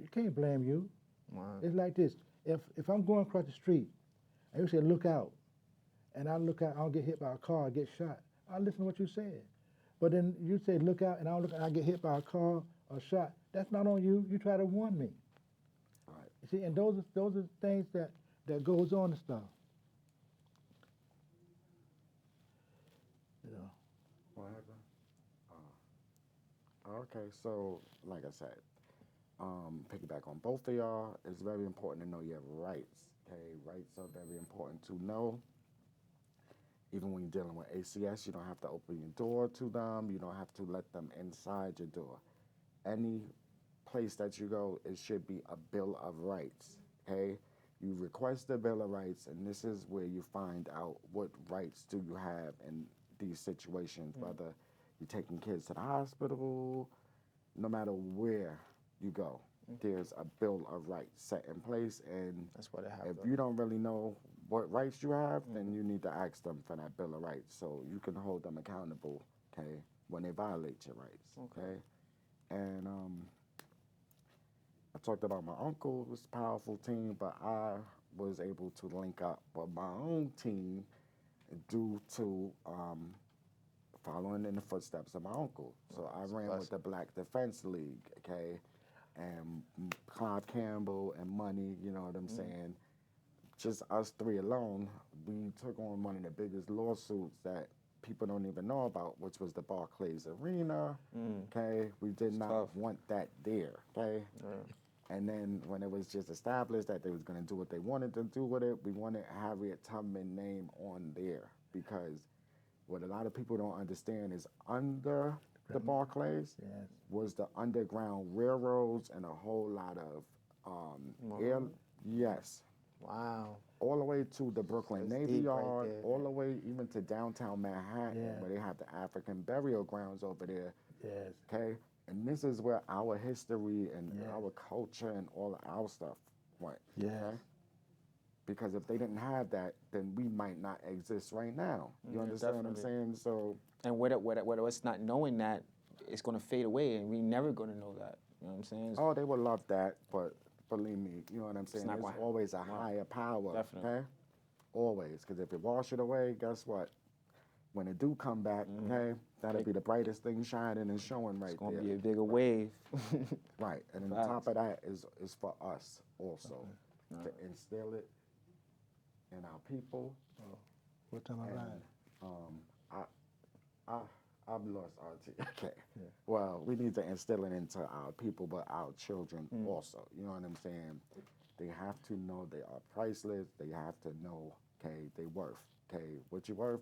you can't blame you. Wow. It's like this. If I'm going across the street and you say, look out, and I look out, I don't get hit by a car, I get shot, I listen to what you said. But then you say, look out, and I don't look, and I get hit by a car or shot. That's not on you. You try to warn me. Right. You see, and those are things that goes on and stuff. You know. What happened? Okay, so like I said, piggyback on both of y'all, it's very important to know your rights. Okay, rights are very important to know. Even when you're dealing with ACS, you don't have to open your door to them. You don't have to let them inside your door. Any place that you go, it should be a Bill of Rights. Okay, you request a Bill of Rights, and this is where you find out what rights do you have in these situations, whether you're taking kids to the hospital, no matter where you go, there's a Bill of Rights set in place, and That's what it if happened. you don't really know what rights you have, then you need to ask them for that Bill of Rights so you can hold them accountable, okay, when they violate your rights, okay? And I talked about my uncle, it was a powerful team, but I was able to link up with my own team due to following in the footsteps of my uncle. So I ran with the Black Defense League, okay? And Clive Campbell and Money, you know what I'm saying? Just us three alone, we took on one of the biggest lawsuits that people don't even know about, which was the Barclays Arena, okay? We did not want that there, okay? And then when it was just established that they was gonna do what they wanted to do with it, we wanted Harriet Tubman name on there, because what a lot of people don't understand is under the Barclays, Yes. was the Underground Railroads and a whole lot of air. Yes. Wow. All the way to the Brooklyn That's Navy deep right Yard, there. all the way even to downtown Manhattan, Yeah. where they have the African burial grounds over there. Yes. Okay, and this is where our history and Yeah. our culture and all of our stuff went. Yes. Okay? Because if they didn't have that, then we might not exist right now. You Yeah, understand what I'm definitely. saying? So, And with us not knowing that, it's gonna fade away, and we never gonna know that. You know what I'm saying? oh, they would love that, but believe me, you know what I'm saying? not There's gonna- always a higher power. Definitely. Okay? Always. Because if you wash it away, guess what? When it do come back, okay, that'll be the brightest thing shining and showing right It's gonna there. be a bigger wave. Right, and then on Facts. top of that is for us also to instill it in our people. What time I And ride? I've lost RT. Okay. Well, we need to instill it into our people, but our children also. You know what I'm saying? They have to know they are priceless. They have to know, okay, they worth. Okay, what you worth?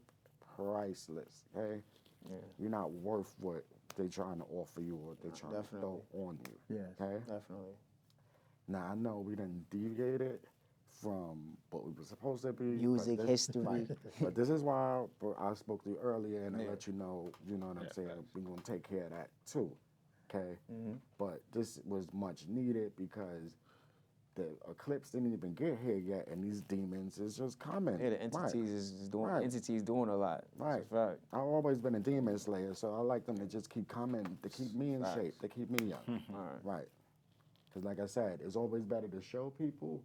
Priceless. Okay. Yeah. You're not worth what they're trying to offer you or they're trying Definitely. to throw on you. Yes. Okay. Definitely. Now I know we done deviated from what we were supposed to be. but Music, this- history. right. But this is why I spoke to you earlier and I Yeah. let you know what I'm saying. facts. We're gonna take care of that too. Okay. But this was much needed because the eclipse didn't even get here yet, and these demons is just coming. Yeah, the Right. entities is doing Right. entities doing a lot. Right. That's a fact. I've always been a demon slayer, so I like them to just keep coming, to keep me in Facts. shape, to keep me young. Alright. Right. Because like I said, it's always better to show people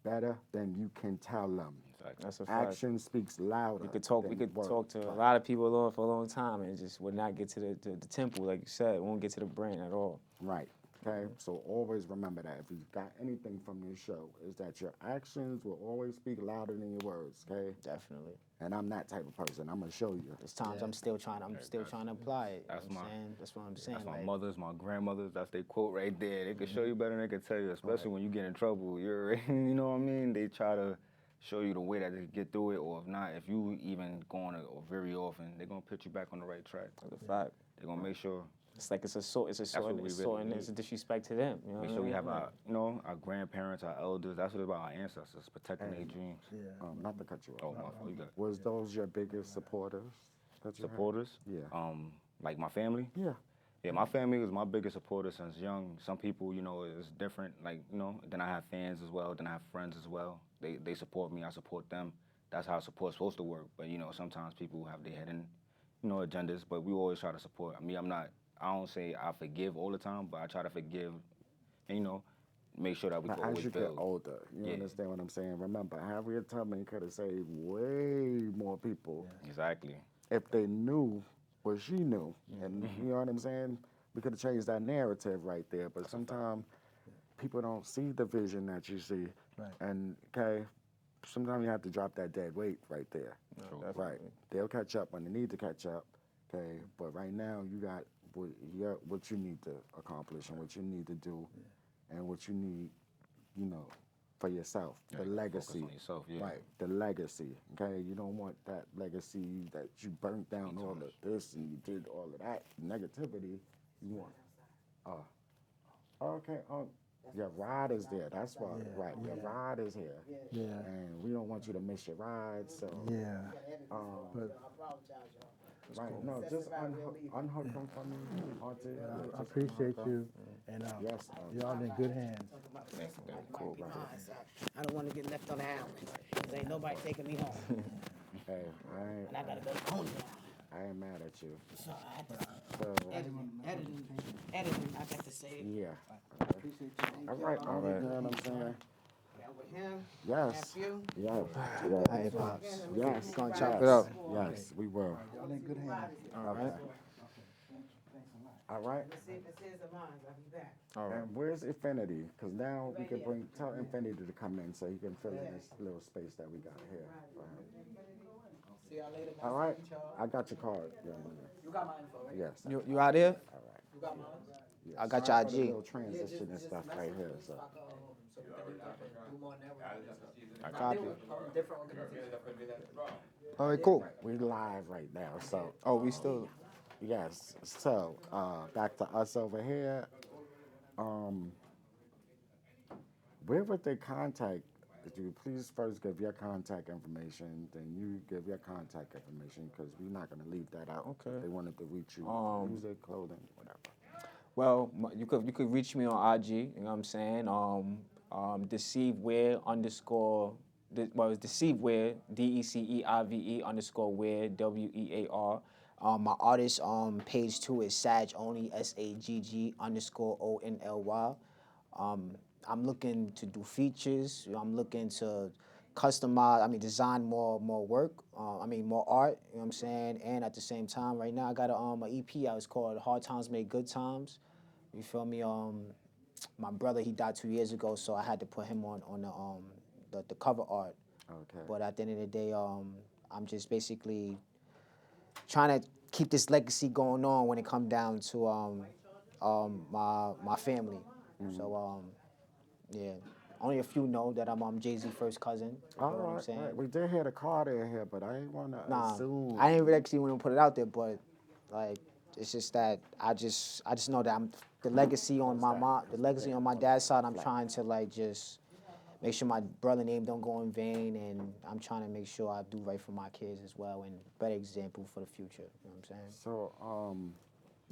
better than you can tell them. Exactly. That's a fact. Action speaks louder. We could talk. We than could words. talk to a lot of people for a long time, and just would not get to the temple, like you said. We won't get to the brain at all. Right. Okay. So always remember that if you got anything from this show, is that your actions will always speak louder than your words. Okay. Definitely. And I'm that type of person. I'm gonna show you. There's times I'm still trying to apply it. That's you know what I'm my- saying? That's what I'm saying. That's my like, mothers, my grandmothers. That's their quote right there. They can show you better than they can tell you, especially when you get in trouble. You're, you know what I mean? They try to show you the way that they get through it, or if not, if you even going to, or very often, they're gonna put you back on the right track. That's a fact. They're gonna make sure It's like it's a sort. It's a sort. what we It's really sort, and need. it's a disrespect to them. You know make what sure I we mean? have our, our grandparents, our elders. That's what it's about, our ancestors, protecting their dreams. Yeah. Not to cut you Oh, off. my fault. You got Was those your biggest supporters? That you had? supporters. Yeah. Like my family. Yeah. Yeah, my family was my biggest supporter since young. Some people, it's different. Like, then I have fans as well. Then I have friends as well. They support me. I support them. That's how support's supposed to work. But, sometimes people have their hidden, agendas. But we always try to support. I don't say I forgive all the time, but I try to forgive and, make sure that we But can as always you build. get older, you Yeah. understand what I'm saying? Remember, Harriet Tubman could have saved way more people Exactly. if they knew what she knew. And you know what I'm saying? We could have changed that narrative right there. But sometimes people don't see the vision that you see. Right. And, okay, sometimes you have to drop that dead weight right there. True. Right. They'll catch up when they need to catch up. Okay. But right now, you got what you need to accomplish and what you need to do and what you need, for yourself. Yeah, The you gotta legacy. focus on yourself, yeah. Right. The legacy. Okay. You don't want that legacy that you burnt down all of this and you did all of that negativity. You want. Okay. Your ride is there. That's why. Yeah, Right. Your ride is here. Yeah. And we don't want you to miss your ride. So. Yeah. But Right. No, just unhook them from me, Auntie. I appreciate you, and Yes. y'all in good hands. Cool, right. I don't want to get left on the island. 'Cause ain't nobody taking me home. Hey, And I gotta go to Coney Island. I ain't mad at you. So I had to So, editing, I got to say it. yeah. All right, you know what I'm saying? Yeah, with him, Yes. nephew. Yes. Hey, Pops. Yes. Gonna yes. chop it up. Yes, we will. Y'all in good hands. Okay. All right. Let's see if it says the lines. I'll be back. And where's Infinity? Because now we can tell Infinity to come in so he can fill in this little space that we got here. See y'all later. All right. I got your card. Yeah, You got my info, right? yes. You out here? All right. You got mine? Yes. I got Sorry your for the IG. little transition and stuff right here. So. So we can do more networking. I copy. Different organizations. All right, cool. We live right now, so Oh, we still. Yes. So back to us over here. Um, where would they contact you? Please first give your contact information, then you give your contact information because we're not going to leave that out. Okay. If they wanted to reach you, music, clothing, whatever. Well, you could reach me on IG. You know what I'm saying? Deceivewear underscore. Well, it's Deceivewear, DECEIVE underscore wear, WEAR. My artist page too is Sagg only, SAGG underscore ONLY. I'm looking to do features. I'm looking to design more work. More art. You know what I'm saying? And at the same time, right now I got a EP out. It's called Hard Times Make Good Times. You feel me? My brother, he died 2 years ago, so I had to put him on the cover art. Okay. But at the end of the day, I'm just basically trying to keep this legacy going on when it come down to my family. So yeah, only a few know that I'm Jay-Z first cousin. You All know what I'm right, saying? right. We did hear the Carter in here, but I ain't want to Nah, assume. I didn't really actually want to put it out there, but like it's just that I just know that I'm the legacy on my mom, the legacy on my dad's side. I'm trying to like just make sure my brother name don't go in vain, and I'm trying to make sure I do right for my kids as well and better example for the future. You know what I'm saying? So,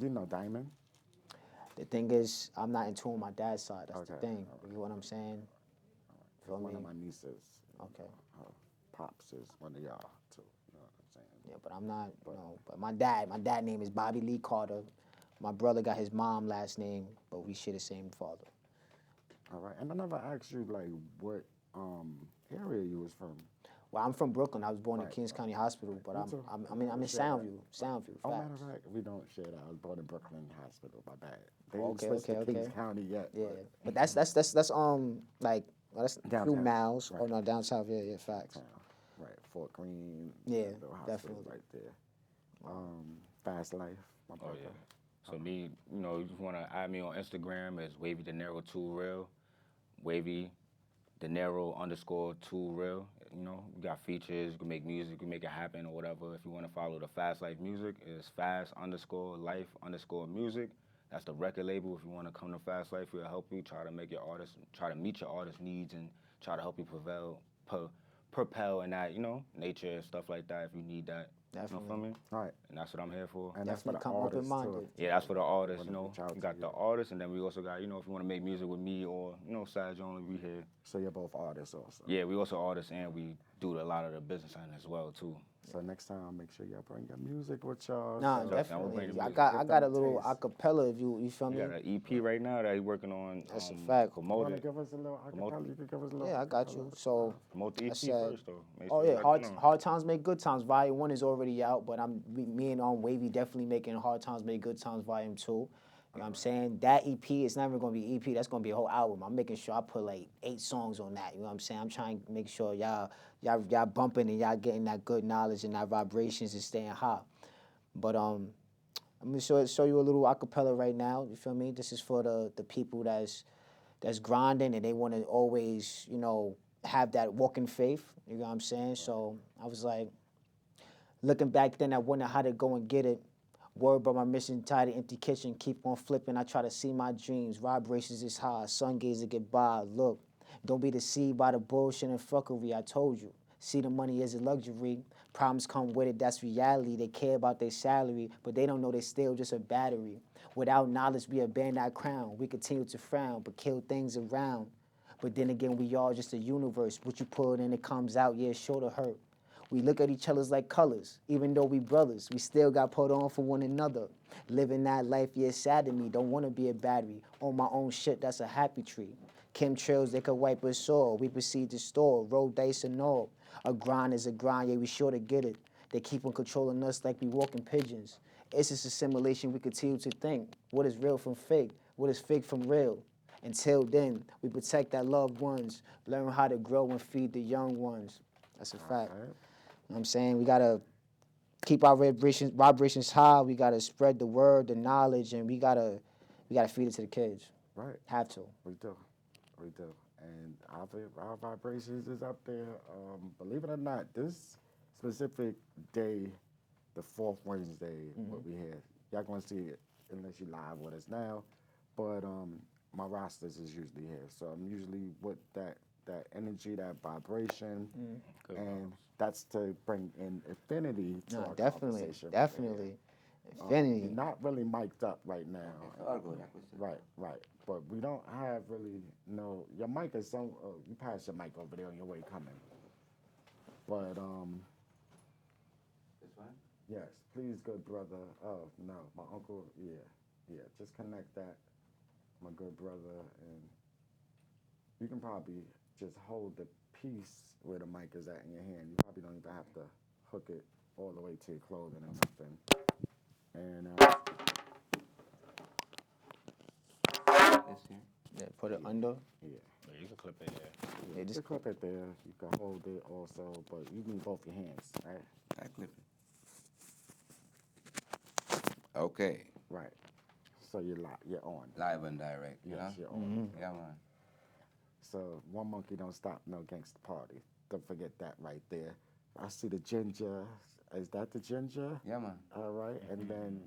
you know Diamond? The thing is, I'm not in tune with my dad's side. That's the Okay, thing. all You know what I'm saying? Feel One me? of my nieces. Okay. Her pops is one of y'all too. You know what I'm saying? Yeah, but I'm not, but my dad name is Bobby Lee Carter. My brother got his mom last name, but we share the same father. All right. And I never asked you like what area you was from. Well, I'm from Brooklyn. I was born in Right, Kings County Hospital, but Me I'm too. I'm in Share that. Soundview. Soundview. Oh, matter Facts. of fact, we don't share that. I was born in Brooklyn Hospital. My bad. They Okay, ain't switched okay, to Kings okay. County yet. Yeah, but that's like that's a few Downtown, miles. right. Oh no, down south. Yeah, facts. Right. Fort Greene. Yeah, the hospital definitely. right there. Fast Life. My Oh brother. yeah. So me, you just want to add me on Instagram as Wavy De Niro 2 Real, Wavy De Niro underscore 2 Real. You know, we got features. We can make music. We can make it happen or whatever. If you want to follow the Fast Life Music, it's fast underscore life underscore music. That's the record label. If you want to come to Fast Life, we'll help you. Try to make your artist, try to meet your artist needs, and try to help you propel in that, nature and stuff like that. If you need that, you know Definitely. what I mean? All right. And that's what I'm here for. And that's for the Definitely come artists open-minded. too. Yeah, that's for the artists, Wanna reach out We to got you. the artists, and then we also got, if you want to make music with me or, Sagg only, we here. So you're both artists also. Yeah, we also artists, and we do a lot of the business end as well, too. So next time, make sure y'all bring your music with y'all. Nah, so- definitely. definitely. I music. got Give I got a them a little taste. acapella. If you feel We me? got an EP right now that he's working on. That's a fact. You want to Promote give us a little acapella? You can give us a little Yeah, I got acapella. you. So. Promote the EP I said- first, though. Make Oh sure yeah, you hard let them know. hard times make good times. Volume 1 is already out, but me and Wavy definitely making Hard Times Make Good Times Volume 2. You know what I'm saying? That EP is not even gonna be EP. That's gonna be a whole album. I'm making sure I put like 8 songs on that. You know what I'm saying? I'm trying to make sure y'all bumping and y'all getting that good knowledge and that vibrations and staying hot. But I'm gonna show you a little acapella right now. You feel me? This is for the people that's grinding and they want to always have that walk in faith. You know what I'm saying? So I was like, looking back then, I wonder how to go and get it. Worried about my mission, tired of empty kitchen, keep on flipping. I try to see my dreams. Vibrations is high, sun gaze to get by. Look, don't be deceived by the bullshit and fuckery. I told you. See, the money is a luxury. Problems come with it, that's reality. They care about their salary, but they don't know they're still just a battery. Without knowledge, we abandon our crown. We continue to frown, but kill things around. But then again, we all just a universe. What you put in, it comes out, yeah, it's sure to hurt. We look at each other's like colors. Even though we brothers, we still got put on for one another. Living that life, yeah, sad to me. Don't want to be a battery. On my own shit, that's a happy tree. Chemtrails, they could wipe us all. We proceed to store, roll dice and all. A grind is a grind, yeah, we sure to get it. They keep on controlling us like we walking pigeons. It's just a simulation we continue to think. What is real from fake? What is fake from real? Until then, we protect our loved ones, learn how to grow and feed the young ones. That's a fact. Right. You know what I'm saying? We gotta keep our vibrations high. We gotta spread the word, the knowledge, and we gotta feed it to the kids. Right. Have to. We do. And our vibrations is up there. Believe it or not, this specific day, the fourth Wednesday, what we had, y'all gonna see it unless you live with us now. But my rosters is usually here, so I'm usually with that energy, that vibration, and that's to bring in affinity to our Definitely, conversation. definitely. You're Infinity. not really mic'd up right now. All good, I could say. Right. But we don't have really your mic is so you pass your mic over there on your way coming. But This one? yes, please, good brother. Oh no, my uncle. Yeah. Just connect that, my good brother, and you can probably just hold the piece where the mic is at in your hand. You probably don't even have to hook it all the way to your clothing or nothing. And This here. Yeah, put it under. yeah, Yeah, you can clip it there. yeah, just just clip it there. You can hold it also, but you need both your hands, right? I clip it. Okay. Right. So you're on. Live and direct, you Yes, know? you're on. Yeah, man. So one monkey don't stop no gangster party. Don't forget that right there. I see the ginger. Is that the ginger? Yeah, man. All right. And then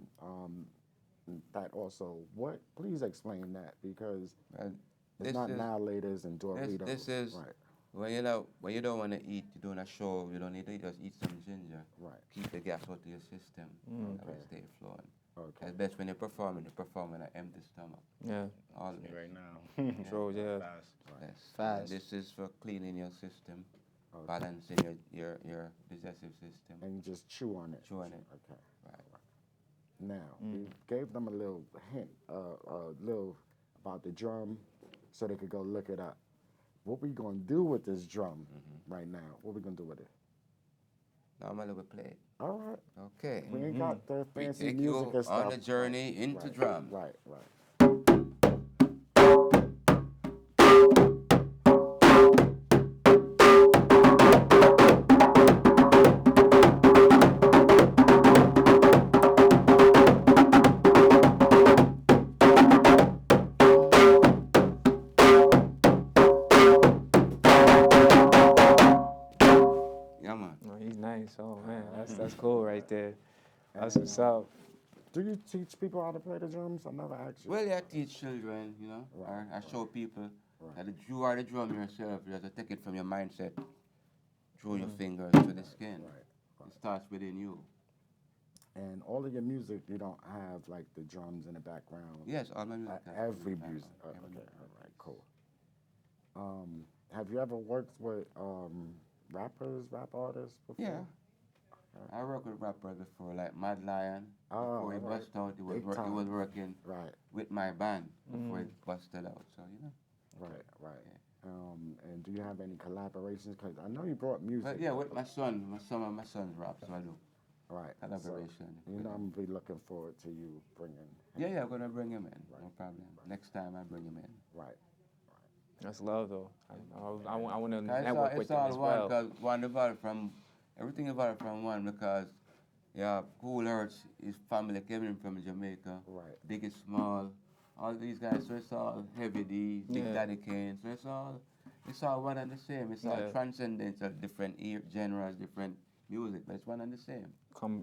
that also, what? Please explain that because Well, it's this not is- now laters and Doritos. This is right. when you don't want to eat, you're doing a show, you don't need to eat, just eat some ginger. Right. Keep the gas out of your system. That will Okay. stay flowing. Okay. It's best when you're performing an empty stomach. Yeah. All Me of it. right now. True, yeah. Fast. Yes. Fast. This is for cleaning your system, Okay. balancing your digestive system. And you just chew on it. Chew on it. Okay. Right. Now, we gave them a little hint, a little about the drum, so they could go look it up. What we gonna do with this drum right now? What we gonna do with it? Normally we play it. All right. Okay. We ain't got the We fancy take music you and stuff. on a journey into right. drum. Right. Yeah, man. No, he's nice. Oh man, that's cool right there. That's what's up. Do you teach people how to play the drums? I never asked you. Well, I teach children, you know, Right, or I show people Right. that you are the drum yourself. You have to take it from your mindset through your fingers to the skin. Right. It starts within you. And all of your music, you don't have like the drums in the background. Yes, all my music. has Every background, music. every Okay. music. All right. Cool. Have you ever worked with rap artists before? Yeah. I worked with rappers before, like Mad Lion. Oh, Before he all right. busted out, he Big was time. working Right. with my band before he busted out. So, you know. Right. And do you have any collaborations? Because I know you brought music. But yeah, with my son, some of my son's rap, so I do. Right. Collaboration. So, you know, I'm gonna be looking forward to you bringing. Yeah, I'm gonna bring him in. No problem. Next time I bring him in. Right. That's love though. I want to It's network all, with them as one, well. because one evolved from, everything evolved from one, because, yeah, Cool Hertz, his family came in from Jamaica. Right. Big and Small, all these guys, so it's all Heavy D, Big Yeah. Daddy Kane, so it's all one and the same. It's all Yeah. transcendental, different genres, different music, but it's one and the same. Come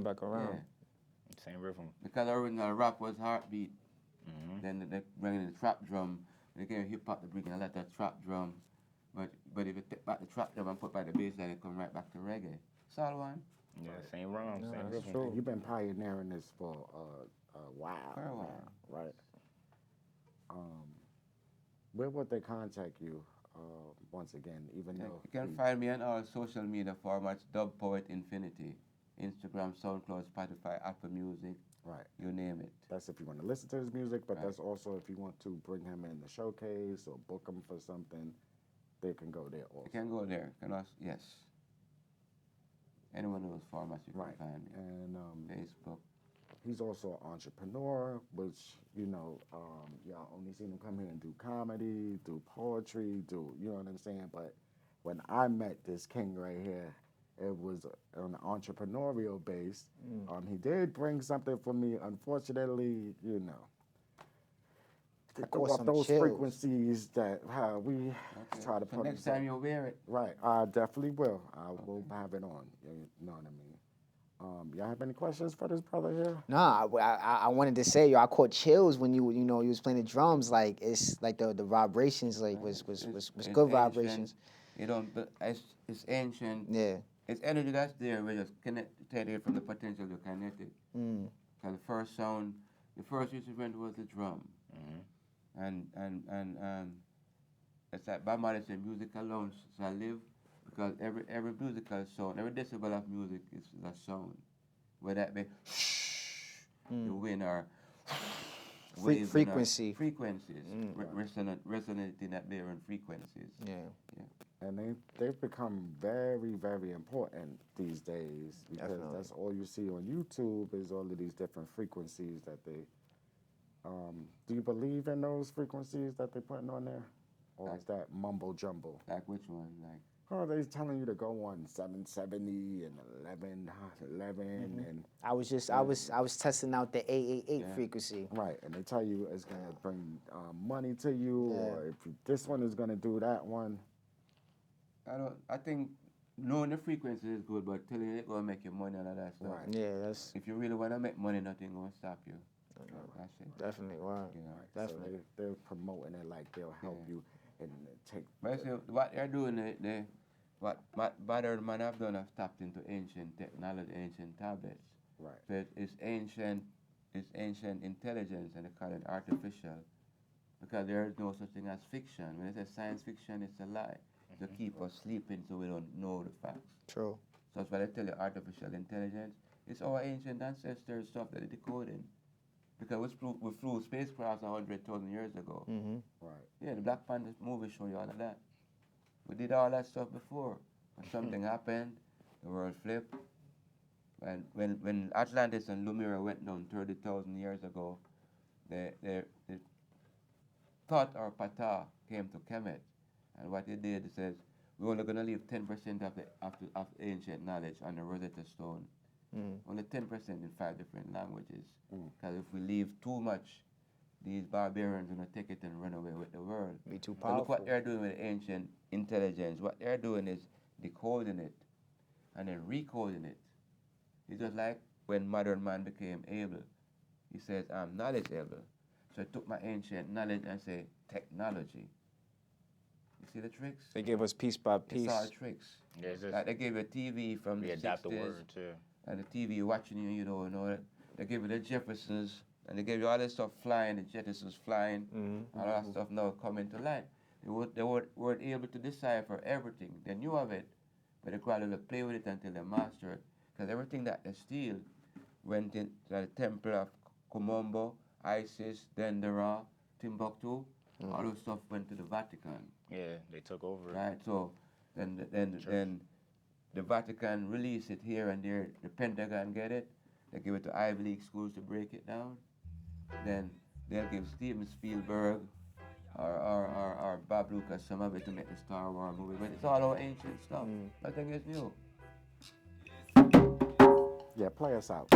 back around. Yeah. Same rhythm. Because original rap was heartbeat. Then they bring in the trap drum. They came hip hop to bring in a lot of trap drum. But if you take back the trap drum and put back the bass line, it come right back to reggae. It's all one. Yeah, same rhyme, Yeah, same that's rhythm. true. And you've been pioneering this for a while. For a while. now, right? Where would they contact you? Once again, even Yeah, though you can find me on all social media formats, Dub Poet Infinity. Instagram, SoundCloud, Spotify, Apple Music, right. you name it. That's if you want to listen to his music, but Right. that's also if you want to bring him in the showcase or book him for something, they can go there also. You can go there. You can also, yes. Any one of those formats you can Right. find me. And Facebook. he's also an entrepreneur, which, you know, y'all only seen him come here and do comedy, do poetry, you know what I'm saying? But when I met this king right here, it was on an entrepreneurial base. He did bring something for me. Unfortunately, you know, to That go caused up some those chills. frequencies that we try to So publicize. next time you wear it. Right, I definitely will. I will have it on. You know what I mean? Y'all have any questions for this brother here? Nah, I wanted to say, yo, I caught chills when you was playing the drums. Like it's like the vibrations like was It's good ancient. vibrations. You don't. It's ancient. Yeah. It's energy that's there. We just connected it from the potential to connect it. Mm. Cause the first instrument was the drum, and it's like Bob Marley said, music alone shall live, because every musical sound, every decibel of music is a sound, whether that be the wind or waves Frequency. frequencies, resonating at varying frequencies. Yeah. And they've become very, very important these days, because Definitely. that's all you see on YouTube is all of these different frequencies that they. Do you believe in those frequencies that they're putting on there, or is that mumbo jumbo? Like which one? Like Oh, they're telling you to go on 770 and 11, and I was testing out the 888 frequency. right, and they tell you it's gonna bring money to you, or if this one is gonna do that one. I think knowing the frequency is good, but telling you it's gonna make you money and all that stuff. Right. Yeah, that's If you really wanna make money, nothing gonna stop you. That's it. definitely wow. You know. Definitely. So they're promoting it like they'll help you and take. But see, what they're doing, what modern man have done, have tapped into ancient technology, ancient tablets. Right. But it's ancient intelligence, and they call it artificial, because there is no such thing as fiction. When they say science fiction, it's a lie to keep us sleeping so we don't know the facts. True. So that's why they tell you artificial intelligence. It's our ancient ancestors' stuff that they're decoding. Because we flew spacecrafts 100,000 years ago. Mm-hmm. Right. Yeah, the Black Panther movie show you all of that. We did all that stuff before. When something happened, the world flipped. And when Atlantis and Lumiere went down 30,000 years ago, the Thoth or Ptah came to Kemet. And what he did, he says, we're only going to leave 10% of ancient knowledge on the Rosetta Stone. Only 10% in 5 different languages. Because if we leave too much, these barbarians are going to take it and run away with the world. Be too So look powerful. what they're doing with ancient intelligence. What they're doing is decoding it and then recoding it. It's just like when modern man became able. He says, I'm knowledge able. So I took my ancient knowledge and say, technology. You see the tricks? They give us piece by piece. It's all tricks. Yeah, it's just Like they gave you a TV from we the adapt the 60s, word too. and the TV watching you, you know that. They gave you the Jeffersons, and they gave you all this stuff flying, the Jettisons flying, all that stuff now coming to light. They weren't able to decipher everything. They knew of it, but they could to play with it until they master it. Because everything that they steal went into the temple of Komombo, Isis, Dendera, Timbuktu. All those stuff went to the Vatican. Yeah, they took over. Right, so then the Vatican release it here and there. The Pentagon get it. They give it to Ivy League schools to break it down. Then they'll give Steven Spielberg or Bob Lucas some of it to make the Star Wars movie. But it's all our ancient stuff. Nothing is new. Yeah, play us out.